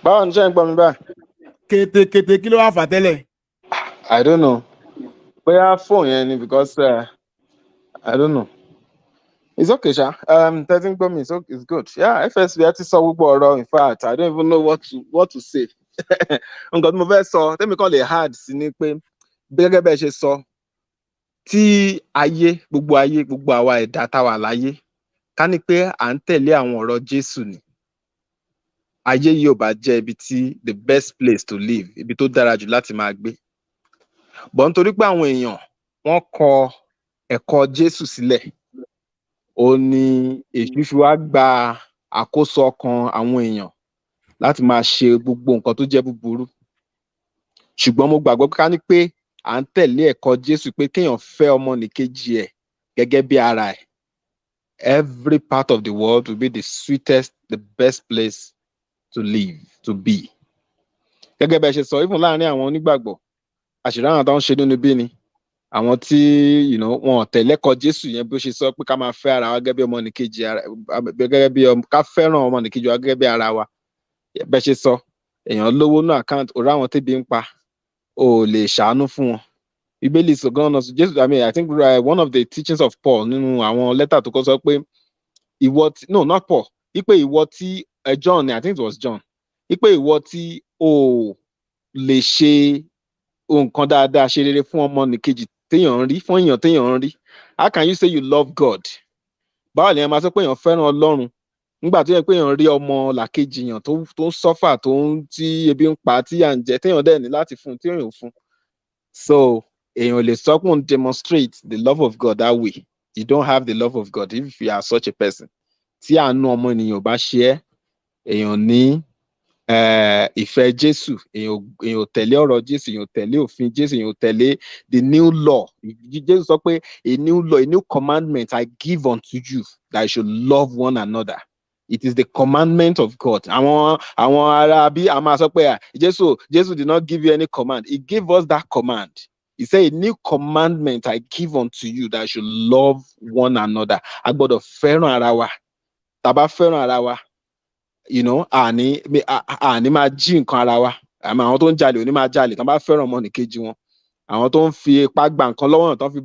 Báwo ni ṣe ń gbọ́ mi báyìí? Kété kí ló wá fà tẹ́lẹ̀? I don't know. Bóyá phone yẹn ni because I don't know. It's okay, Sha. 13 gbọ́ mi, it's good. Yeah, FSB ẹ ti sọ gbogbo ọ̀rọ̀. In fact, I don't even know what to say. Nǹkan tí mo fẹ́ sọ, tẹ́mi kan lè hard sí ni pé gẹ́gẹ́ bẹ́ẹ̀ ṣe sọ, tí gbogbo àwa ẹ̀dá táwa láyé, ká ní pé à ń tẹ̀lé àwọn ọ̀rọ̀ Jésù ni. Ayé yìí ò bá jẹ́ ibi tí the best place to live, ibi tó dára jù láti máa gbé. Bọ̀ nítorí pé àwọn èèyàn wọ́n kọ ẹ̀kọ́ Jésù sílẹ̀, ó ní èṣù fi wá gba àkóso ọkàn àwọn èèyàn láti máa ṣe gbogbo nǹkan tó jẹ́ búburú. Ṣùgbọ́n mo gbàgbọ́ ká ní pé à ń tẹ̀lé ẹ̀kọ́ Jésù pé kéèyàn fẹ́ ọmọnìkejì ẹ̀ gẹ́gẹ́ bí ara ẹ̀. Every part of the world will be the sweetest, the best place to live, to be. Gẹ́gẹ́ bẹ́ẹ̀ ṣe sọ, even láàrin àwọn onígbàgbọ́, àṣírí àwọn tó ń ṣe nínú bí ni àwọn tí wọn tẹ̀lé ẹ̀kọ́ Jésù yẹn bí ó ṣe sọ pé ká máa fẹ́ ara wa gẹ́gẹ́ bí ọmọnìkejì ká fẹ́ràn ọmọnìkejì wa gẹ́gẹ́ bí ara wa. Bẹ́ẹ̀ ṣe sọ, èèyàn lówó ní account, òrò àwọn tẹ́bi ń pa, ò lè ṣàánú fún wọn. Bíbélì sọ gan-an Jésù, I think one of the teachings of Paul nínú àwọn lẹ́tà tó kọ́ sọ pé not Paul, wípé ìwọ tí John, I think it was John, wípé ìwọ tí o lè ṣe nǹkan dáadáa, ṣe rere fún ọmọnìkejì téèyàn ń rí, fún èèyàn téèyàn ń rí. How can you say you love God? Báwo ni ẹ máa sọ pé èèyàn fẹ́ràn Ọlọ́run nígbà tó yẹ pé èèyàn rí ọmọ làkejì èèyàn tó ń sọ́fà, tí ebi ń pa, tí à ń jẹ, téèyàn dẹ̀ ní láti fún, tí èèyàn ò fún. So èèyàn lè sọ pé òun demonstrate the love of God that way. You don't have the love of God if you are such a person. Tí àánú ọmọ ènìyàn bá ṣe èèyàn ní ìfẹ́ Jésù, èèyàn ò tẹ̀lé ọ̀rọ̀ Jésù, èèyàn ò tẹ̀lé òfin Jésù, èèyàn ò tẹ̀lé the new law. Jésù sọ pé a new law, a new commandment I give unto you, that you should love one another. It is the commandment of God. Àwọn ará bí a máa sọ pé Jésù did not give you any command. He gave us that command. He said, a new commandment I give unto you, that you should love one another. A gbọ́dọ̀ fẹ́ràn ara wa. Tá bá fẹ́ràn ara wa, àní máa jí nǹkan ara wa. Àwọn tó ń jalè ò ní máa jalè, tán bá fẹ́ràn ọmọnìkejì wọn. Àwọn tó ń fi ipá gba nǹkan lọ́wọ́ yàn, tán fi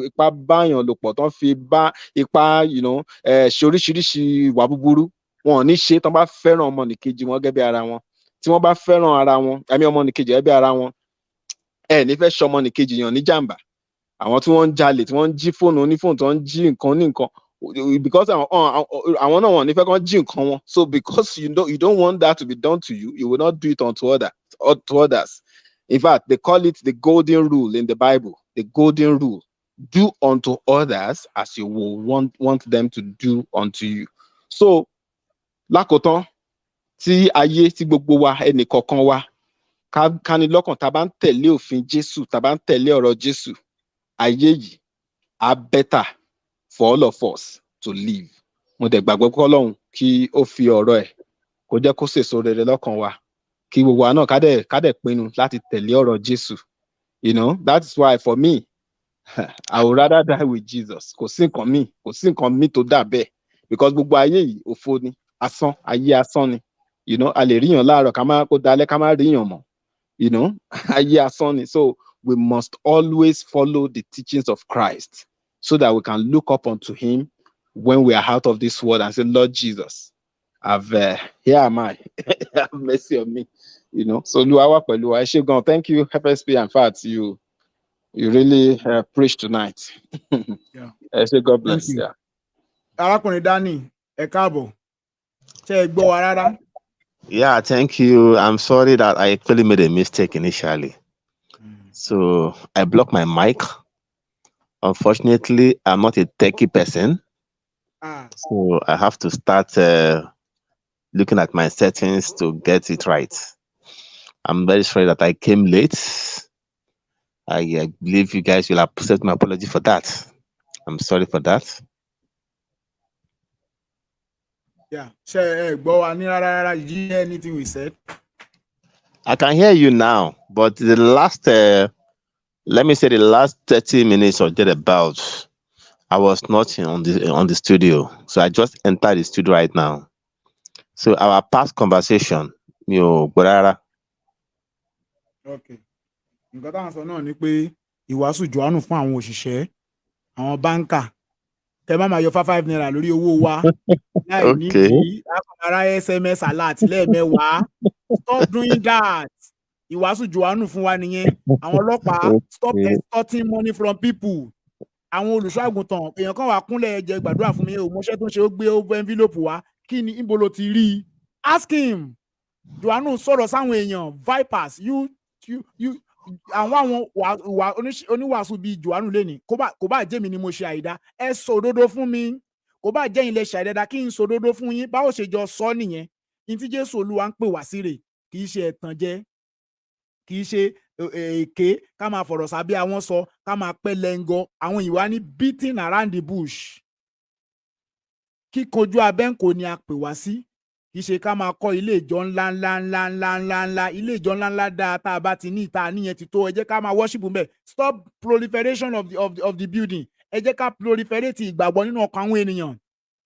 ipá báyàn lò pọ̀, tán fi ipá ṣe oríṣiríṣi ìwà búburú, wọn ò ní ṣe tán bá fẹ́ràn ọmọnìkejì wọn gẹ́gẹ́ bí ara wọn. Tí wọ́n bá fẹ́ràn ara wọn, ọmọnìkejì gẹ́gẹ́ bí ara wọn, ní fẹ́ ṣe ọmọnìkejì yàn ní jàǹbá. Àwọn tí wọ́n ń jalè, tí wọ́n ń jí fóònù onífóònù, tí wọ́n ń jí nǹkan ní nǹkan, because àwọn náà wọ́n ní fẹ́ kàn jí nǹkan wọn. So because you don't want that to be done to you, you will not do it unto others. In fact, they call it the golden rule in the Bible. The golden rule: do unto others as you will want them to do unto you. So lákòótán, tí ayé tí gbogbo wa ẹnì kọ̀ọ̀kan wa ká ní lọ́kàn tá bá ń tẹ̀lé òfin Jésù, tá bá ń tẹ̀lé ọ̀rọ̀ Jésù, ayé yìí á better for all of us to live. Mo dẹ̀ gbàgbọ́ pé Ọlọ́run kí ó fi ọ̀rọ̀ ẹ̀ kó jẹ́ kó sèso rere lọ́kàn wa, kí gbogbo wa náà ká dẹ̀ pinnu láti tẹ̀lé ọ̀rọ̀ Jésù. You know, that's why for me, I would rather die with Jesus. Kò sí nǹkan mi tó dà bẹ́ẹ̀, because gbogbo ayé yìí òfo ni, asán, ayé asán ni. You know, a lè ríyàn láàárọ̀ kó dalẹ́ ká má ríyàn mọ́. You know, ayé asán ni. So we must always follow the teachings of Christ so that we can look up unto him when we are out of this world and say, Lord Jesus, here am I. Have mercy on me. You know, so Luawa Pelua, Eshegon, thank you, FSP. In fact, you really preached tonight. Yeah. God bless. Yeah. Arákùnrin Dani, ẹ káàbọ̀. Ṣé ẹ gbọ́ wa rárá? Yeah, thank you. I'm sorry that I actually made a mistake initially. So I blocked my mic. Unfortunately, I'm not a techie person. So I have to start looking at my settings to get it right. I'm very sorry that I came late. I believe you guys will accept my apology for that. I'm sorry for that. Yeah. Did you hear anything we said? I can hear you now, but the last, let me say the last 30 minutes or thereabouts, I was not on the studio. So I just entered the studio right now. So our past conversation, Okay. Nǹkan táwọn sọ náà ni pé ìwàásù Johannu fún àwọn òṣìṣẹ́, àwọn báńkà, kẹ má máa yọ 5 naira lórí owó wa láì nídìí lákàmárá SMS alert lẹ́ẹ̀mẹ́wàá. Stop doing that. Ìwàásù Johannu fún wa nìyẹn. Àwọn ọlọ́pàá, stop extorting money from people. Àwọn olùṣọ́àgùntàn, èèyàn kan wà kúnlẹ̀ jẹ gbàdúrà fún mi, ò mọṣẹ́ tó ń ṣe, ó gbé envelope wá. Kí ni ibo ló ti rí? Ask him. Johannu sọ̀rọ̀ sáwọn èèyàn, vipers, àwọn oníwàásù bíi Johannu lẹ́ni, kò bá jẹ́ mi ni mo ṣe àìdá, ẹ sọ òdodo fún mi. Kò bá jẹ́ ilẹ̀ ṣàìdá kí n sọ òdodo fún yín. Báwo ṣe jọ sọ nìyẹn? Ní tí Jésù Olúwa ń pè wá sí rè, kì í ṣe ẹ̀tànjẹ, kì í ṣe èké, ká máa fọ̀rọ̀ sábẹ́ àwọn sọ, ká máa pẹ́ lẹ́ngọ. Àwọn ìwà ní beating around the bush. Kíkojú abẹ́ǹkò ni a pè wá sí. Kì í ṣe ká máa kọ́ ilé ìjọ ńlá. Ilé ìjọ ńlá dáa tá a bá ti ní ìta níyẹn ti tó. Ẹ jẹ́ ká máa worship mbẹ̀. Stop proliferation of the building. Ẹ jẹ́ ká proliferate ìgbàgbọ́ nínú ọkàn àwọn ènìyàn.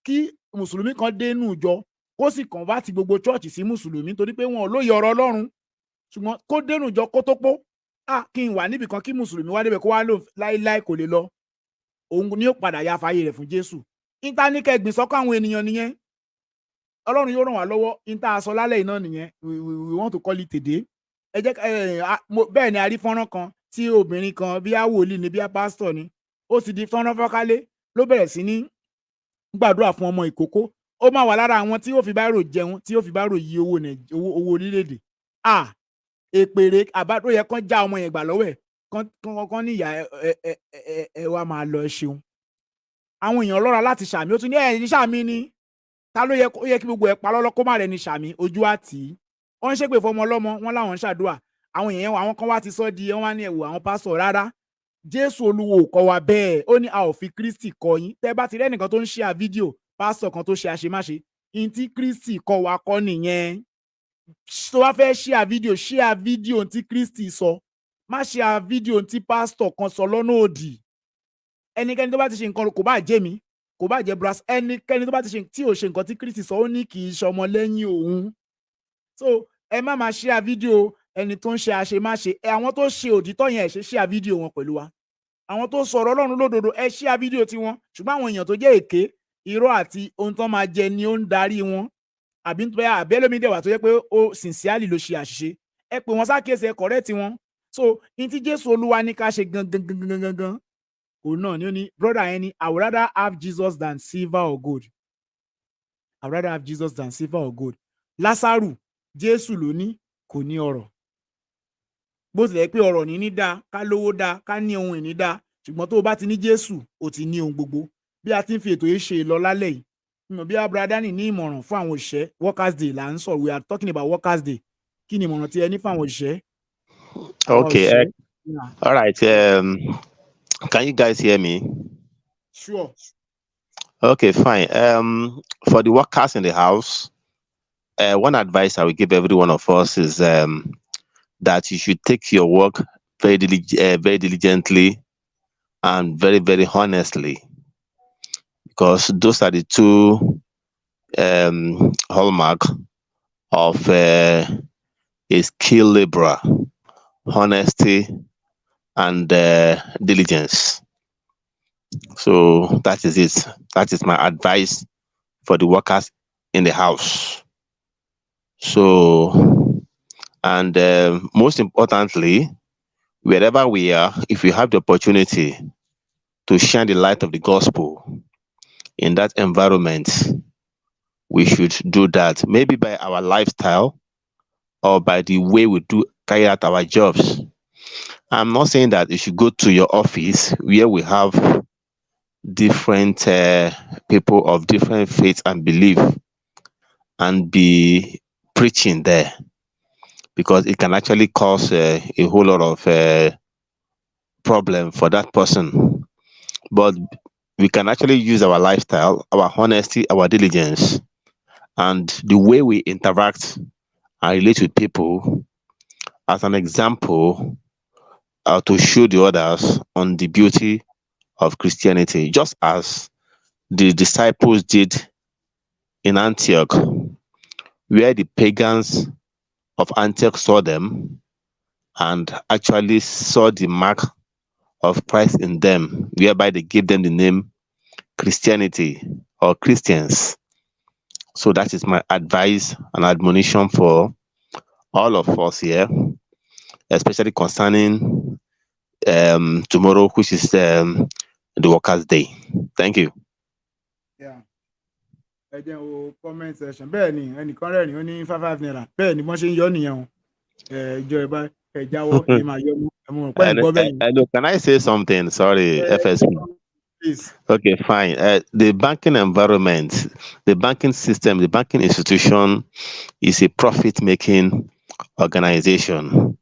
Kí mùsùlùmí kan dé inú ìjọ kó sì convert gbogbo church sí mùsùlùmí torí pé wọn ò lóye ọ̀rọ̀ Ọlọ́run. Ṣùgbọ́n kó dénú ìjọ kó tó pọ̀. Kí n wà níbì kan kí mùsùlùmí wá débẹ̀ kó wá lò láíláí kò lè lọ. Òun ni ó padà ya fàyè rẹ̀ fún Jésù. Íńtánìkẹ́ gbìn sọ́kàn àwọn ènìyàn nìyẹn. Ọlọ́run yóò ràn wá lọ́wọ́. Ìta aṣọ lálẹ́ iná nìyẹn. We want to call it today. Ẹ jẹ́ bẹ́ẹ̀ ni a rí fọ́nrán kan tí obìnrin kan bí wòlíì ni bí pásítọ̀ ni. Ó ti di fọ́nrán fọ́kálé ló bẹ̀rẹ̀ sí ní gbàdúrà fún ọmọ ìkókó. Ó máa wà lára àwọn tí yóò fi báírò jẹun, tí yóò fi báírò yí owó orílẹ̀-èdè. Èpèrè àbádó yẹ kán já ọmọ yẹn gbà lọ́wọ́ ẹ̀. Kán ní ìyá ẹ wá máa lọ ṣeun. Àwọn èèyàn lọ́ra láti ṣàmì. Ó tún ní ní ṣàmì ni. Ta ló yẹ kí gbogbo ẹ̀ pa lọ́lọ́ kó má rẹ̀ ní ṣàmì ojú àtì. Wọ́n ń ṣépè fọmọ ọlọ́mọ, wọ́n láwọn ń ṣàdúrà. Àwọn èèyàn àwọn kan wá ti sọ di wọ́n wá ní ẹ̀wò àwọn pásítọ̀ rárá. Jésù Olúwa ò kọ́ wa bẹ́ẹ̀. Ó ní a ò fi Kristi kọ́ yín. Tẹ́ bá ti rí ẹnìkan tó ń ṣe fídíò, pásítọ̀ kan tó ṣe àṣemáṣe, in tí Kristi kọ́ wa kọ́ nìyẹn. Tó wá fẹ́ ṣe fídíò tí Kristi sọ. Má ṣe fídíò tí pásítọ̀ kan sọ lọ́nà òdì. Ẹnikẹ́ni tó bá ti ṣe nǹkan kò bá jẹ́ mi, kò bá jẹ́ brass, ẹnikẹ́ni tó bá ti ṣe tí ò ṣe nǹkan tí Kristi sọ, ó ní kì í ṣọmọ lẹ́yìn òun. So ẹ má máa ṣe fídíò ẹni tó ń ṣe àṣemáṣe. Àwọn tó ṣe òtítọ́ yẹn ṣe fídíò wọn pẹ̀lú wa. Àwọn tó sọ̀rọ̀ Ọlọ́run lódodo ṣe fídíò tiwọn. Ṣùgbọ́n àwọn èèyàn tó jẹ́ èké, irọ́ àti ohun tó máa jẹ ni ó ń darí wọn. Àbí ẹlòmíì dẹ̀ wà tó jẹ́ pé ó sincerely ló ṣe àṣìṣe. Ẹ pè wọ́n sákèsì, ẹ correct wọn. So ní tí Jésù Olúwa ní ká ṣe gangan òun náà ni ó ní brother yẹn ni I would rather have Jesus than silver or gold. I would rather have Jesus than silver or gold. Lásárù Jésù ló ní kò ní ọrọ̀. Bó tilẹ̀ pé ọrọ̀ níní dá, ká lówó dá, ká ní ohun ìní dá, ṣùgbọ́n tó o bá ti ní Jésù, o ti ní ohun gbogbo. Bí a ti ń fi ètò yìí ṣe lọ lálẹ́ yìí, mímọ̀ bí Abradani ní ìmọ̀ràn fún àwọn òṣìṣẹ́ Workers Day là ń sọ, we are talking about Workers Day. Kí ni ìmọ̀ràn tí ẹ ní fún àwọn òṣìṣẹ́? Okay. All right. Can you guys hear me? Sure. Okay, fine. For the workers in the house, one advice I will give every one of us is that you should take your work very diligently and very, very honestly, because those are the two hallmark of a skilled laborer: honesty and diligence. So that is it. That is my advice for the workers in the house. So, and most importantly, wherever we are, if we have the opportunity to shine the light of the gospel in that environment, we should do that. Maybe by our lifestyle or by the way we carry out our jobs. I'm not saying that you should go to your office where we have different people of different faiths and belief and be preaching there, because it can actually cause a whole lot of problem for that person. But we can actually use our lifestyle, our honesty, our diligence, and the way we interact and relate with people as an example to show the others on the beauty of Christianity, just as the disciples did in Antioch, where the pagans of Antioch saw them and actually saw the mark of Christ in them, whereby they gave them the name Christianity or Christians. So that is my advice and admonition for all of us here, especially concerning tomorrow, which is the Workers' Day. Thank you. Yeah. Ẹ jẹ́ wo comment section. Bẹ́ẹ̀ ni ẹnìkan rẹ̀ ni ó ní five naira. Bẹ́ẹ̀ ni wọ́n ṣe ń yọ nìyẹn o. Ìjọ ìbá ẹ jáwọ́ ẹ máa yọ mú. Can I say something? Sorry, FSP. Please. Okay, fine. The banking environment, the banking system, the banking institution is a profit-making organization,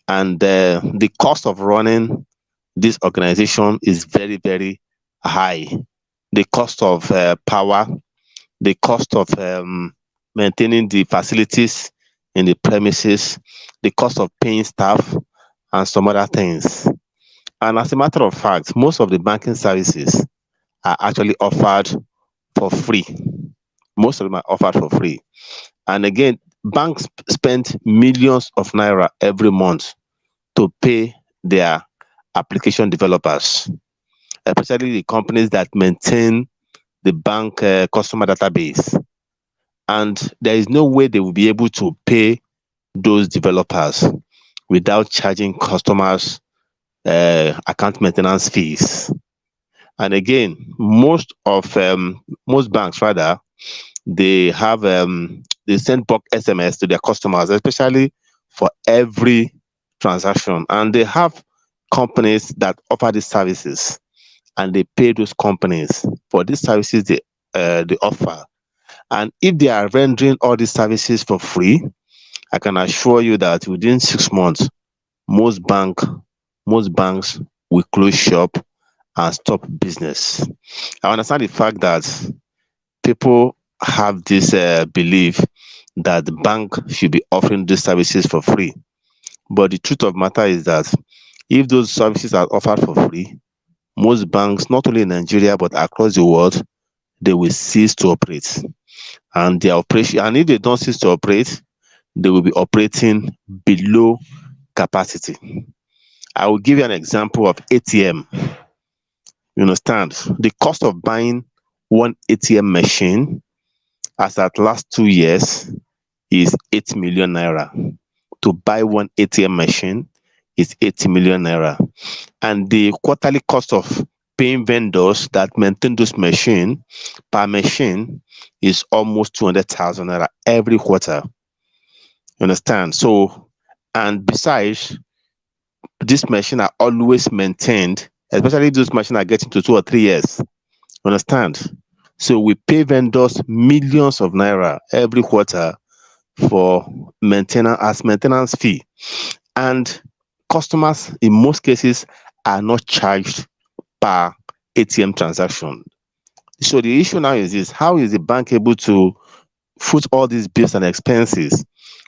and the cost of running this organization is very, very high. The cost of power, the cost of maintaining the facilities in the premises, the cost of paying staff, and some other things. And as a matter of fact, most of the banking services are actually offered for free. Most of them are offered for free. And again, banks spend millions of naira every month to pay their application developers, especially the companies that maintain the bank customer database. And there is no way they will be able to pay those developers without charging customers account maintenance fees. And again, most banks rather, they have they send bulk SMS to their customers, especially for every transaction. And they have companies that offer these services, and they pay those companies for these services they offer. And if they are rendering all these services for free, I can assure you that within 6 months, most banks will close shop and stop business. I understand the fact that people have this belief that the bank should be offering these services for free. But the truth of the matter is that if those services are offered for free, most banks, not only in Nigeria but across the world, they will cease to operate. And their operation, and if they don't cease to operate, they will be operating below capacity. I will give you an example of ATM. You understand? The cost of buying one ATM machine as at last 2 years is 8 million naira. To buy one ATM machine is 80 million naira. And the quarterly cost of paying vendors that maintain those machine per machine is almost 200,000 naira every quarter. You understand? So, and besides, this machine are always maintained, especially if those machines are getting to 2 or 3 years. You understand? So we pay vendors millions of naira every quarter for maintenance as maintenance fee, and customers in most cases are not charged per ATM transaction. So the issue now is this: how is the bank able to foot all these bills and expenses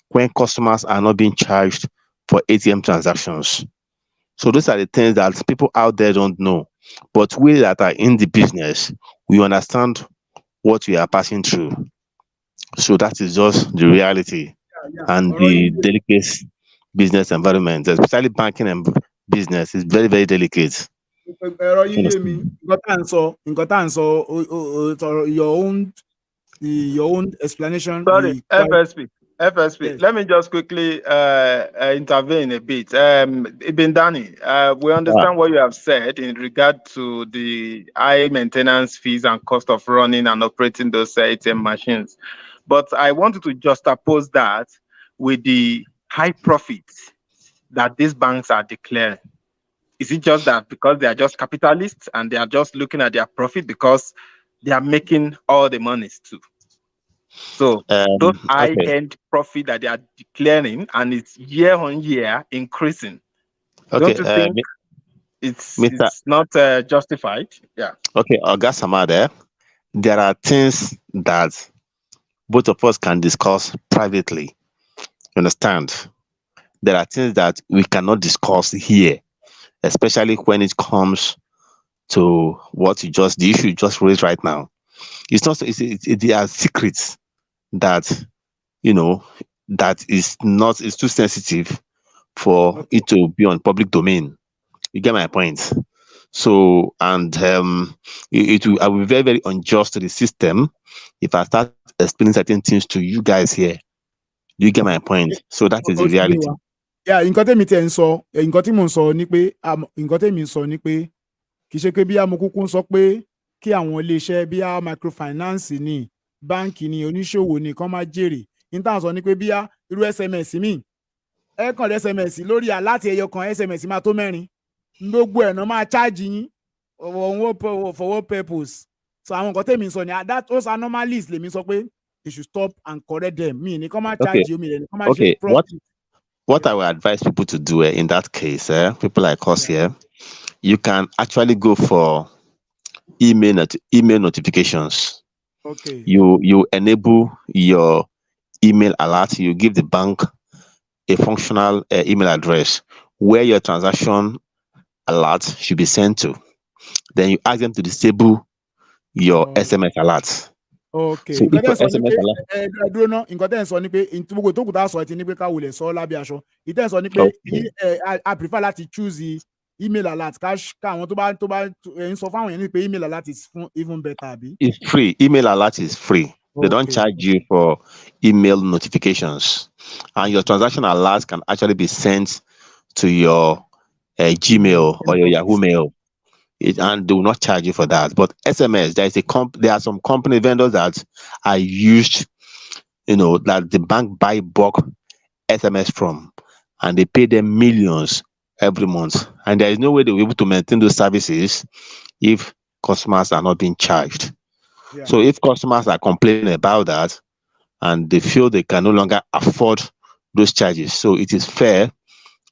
when customers are not being charged for ATM transactions? So those are the things that people out there don't know. But we that are in the business, we understand what we are passing through. So that is just the reality and ọ̀rọ̀ the yìí delicate business environment, especially banking and business, is very, very delicate. ọ̀rọ̀ yìí yé mi nǹkan tá à ń sọ your own explanation. Sorry, FSP. Yes. Let me just quickly intervene a bit. Ibn Dani, we understand what you have said in regard to the high maintenance fees and cost of running and operating those ATM machines. But I wanted to juxtapose that with the high profits that these banks are declaring. Is it just that because they are just capitalists and they are just looking at their profit because they are making all the monies too? So those high-end profit that they are declaring, and it's year on year increasing. Don't you think it's not justified? Yeah. Okay, Oga Samade, there are things that both of us can discuss privately. You understand? There are things that we cannot discuss here, especially when it comes to the issue you just raised right now. It's not. There are secrets that that is not. It's too sensitive for it to be on public domain. You get my point? So, and I will be very, very unjust to the system if I start explaining certain things to you guys here. Do you get my point? So that is the reality. Yeah, nǹkan tèmi tẹ̀ ń sọ, nǹkan tí mò ń sọ ni pé nǹkan tèmi ń sọ ni pé kì í ṣe pé bí amokúkú ń sọ pé kí àwọn iléeṣẹ́ bí microfinance ni báǹkì ni oníṣòwò ni kán máa jèrè. Ní táwọn sọ ni pé bí irú SMS mi ẹ kàn lé SMS lórí aláàtì ẹyọ kan SMS máa tó 4 gbogbo ẹ̀ náà máa charge yín for what purpose? So àwọn nǹkan tèmi ń sọ ni those anomalies lèmi sọ pé they should stop and correct them. Mi ní kán máa charge you, mi ní kán máa ṣe profit. What I will advise people to do in that case, people like us here, you can actually go for email notifications. Okay. You enable your email alert. You give the bank a functional email address where your transaction alert should be sent to. Then you ask them to disable your SMS alert. Okay. So nǹkan tẹ́ ń sọ ni pé gbogbo tó kù tá a sọ ti ní pé ká wulẹ̀ sọ lábẹ́ aṣọ. Ìtẹ́ ń sọ ni pé I prefer láti choose the email alert ká àwọn tó bá ń sọ fáwọn yẹn ní pé email alert is even better àbí. It's free. Email alert is free. They don't charge you for email notifications, and your transaction alerts can actually be sent to your Gmail or your Yahoo Mail. And they will not charge you for that. But SMS, there are some company vendors that are used, that the bank buy bulk SMS from, and they pay them millions every month. And there is no way they will be able to maintain those services if customers are not being charged. Yeah. So if customers are complaining about that and they feel they can no longer afford those charges, so it is fair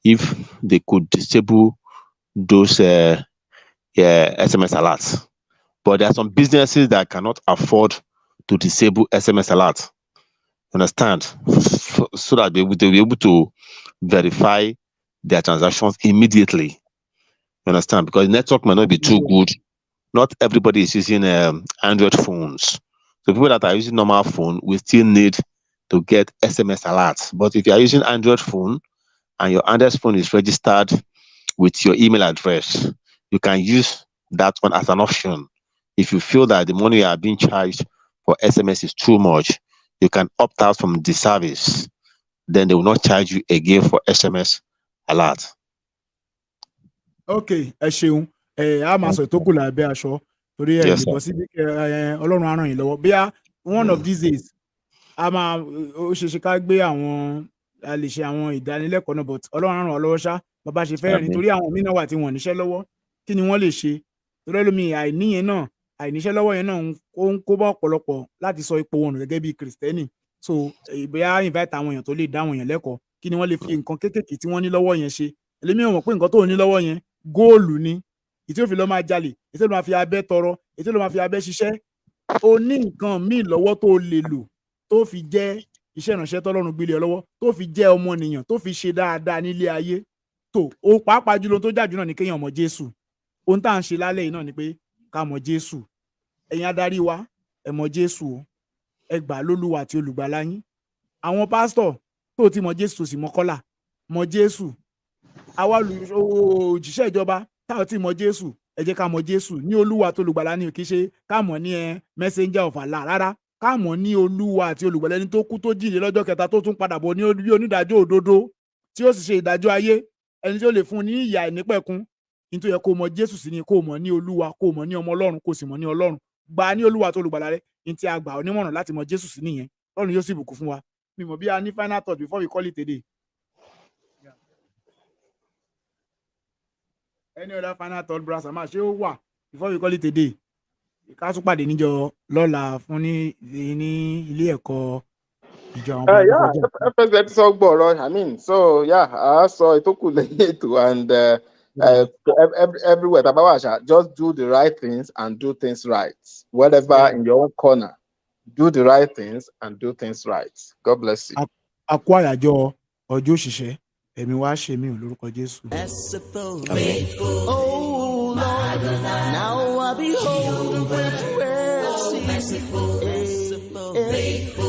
if they could disable those SMS alerts. But there are some businesses that cannot afford to disable SMS alerts. Understand? So that they'll be able to verify their transactions immediately. You understand? Because the network might not be too good. Not everybody is using Android phones. So people that are using normal phone will still need to get SMS alerts. But if you are using Android phone and your Android phone is registered with your email address, you can use that one as an option. If you feel that the money you are being charged for SMS is too much, you can opt out from the service. Then they will not charge you again for SMS alert. Okay, ẹ ṣeun. a máa sọ ìtókù lábẹ́ aṣọ torí ẹ Yes, lè sir. bọ́ síbi Ọlọ́run á ràn yín lọ́wọ́ bí one of these days a máa ó ṣe ṣe ká gbé a lè ṣe àwọn ìdánilẹ́kọ̀ọ́ náà but Ọlọ́run á ràn wá lọ́wọ́ ṣá bàbá ṣe fẹ́ rìn torí àwọn míì náà wà tí wọ́n níṣẹ́ lọ́wọ́ kí ni wọ́n lè ṣe torí ẹlòmíì àìníyẹn náà àìníṣẹ́ lọ́wọ́ yẹn náà ó ń kó bá ọ̀pọ̀lọpọ̀ láti sọ ipò wọn nù gẹ́gẹ́ bí kìrìsìtẹ́nì so bóyá invite àwọn èèyàn tó lè dá àwọn èèyàn lẹ́kọ̀ọ́ kí ni wọ́n lè fi nǹkan kéékèèké tí wọ́n ní lọ́wọ́ yẹn ṣe ẹlòmíì mọ̀ pé nǹkan tó ní lọ́wọ́ yẹn góòlù ni ìtí ó fi lọ́ máa jalè ìtí ó máa fi abẹ́ tọrọ ìtí ó máa fi abẹ́ ṣiṣẹ́ ó ní nǹkan míì lọ́wọ́ tó lè lò tó fi jẹ́ iṣẹ́ ìránṣẹ́ tọ́lọ́run gbélé ọ lọ́wọ́ tó fi jẹ́ ọmọnìyàn tó fi ṣe dáadáa nílé ayé tó o pàápàá jùlọ tó jáde náà ni kéèyàn mọ̀ Jésù ohun tá à ń ṣe lálẹ́ yìí náà ni pé ká mọ̀ Jésù ẹ̀yin adarí wa ẹ mọ̀ Jésù o ẹ gbà lólúwa àti olùgbàlà yín àwọn pásítọ̀ tó ti mọ̀ Jésù sì mọ̀ kọ́là mọ̀ Jésù àwa òjíṣẹ́ ìjọba táwọn ti mọ̀ Jésù ẹ jẹ́ ká mọ̀ Jésù ní olúwa àti olùgbàlà ni kì í ṣe ká mọ̀ ní messenger of Allah rárá ká mọ̀ ní olúwa àti olùgbàlà ẹni tó kú tó jíǹde lọ́jọ́ kẹta tó tún padà bọ̀ ní bí onídàájọ́ òdodo tí ó sì ṣe ìdájọ́ ayé ẹni tí ó lè fún ní ìyà ìnípẹ̀kun nítorí yẹ kó mọ̀ Jésù sí ni kó mọ̀ ní olúwa kó mọ̀ ní ọmọ Ọlọ́run kó sì mọ̀ ní Ọlọ́run gbà ní olúwa àti olùgbàlà rẹ ní tí a gbà onímọ̀ràn láti mọ̀ Jésù sí nìyẹn Ọlọ́run yóò sì bùkún fún wa mi mọ̀ bí a ní final thought before we call it a day. Any other final thought brother ma ṣé ó wà before we call it a day ká tún pàdé níjọ́ lọ́la fún ní ilé ẹ̀kọ́ ìjọ àwọn ọmọ ẹgbẹ́ FSB ti sọ gbọ́rọ̀ I mean so yeah a sọ ìtókù lẹ́yìn ètò and everywhere tàbá wà ṣá just do the right things and do things right whatever in your own corner do the right things and do things right God bless you. a kó àyájọ́ ọjọ́ òṣìṣẹ́ ẹ̀mí wá ṣe mí ò lórúkọ Jésù. Faithful, oh Lord, now I behold the mercy, merciful, faithful.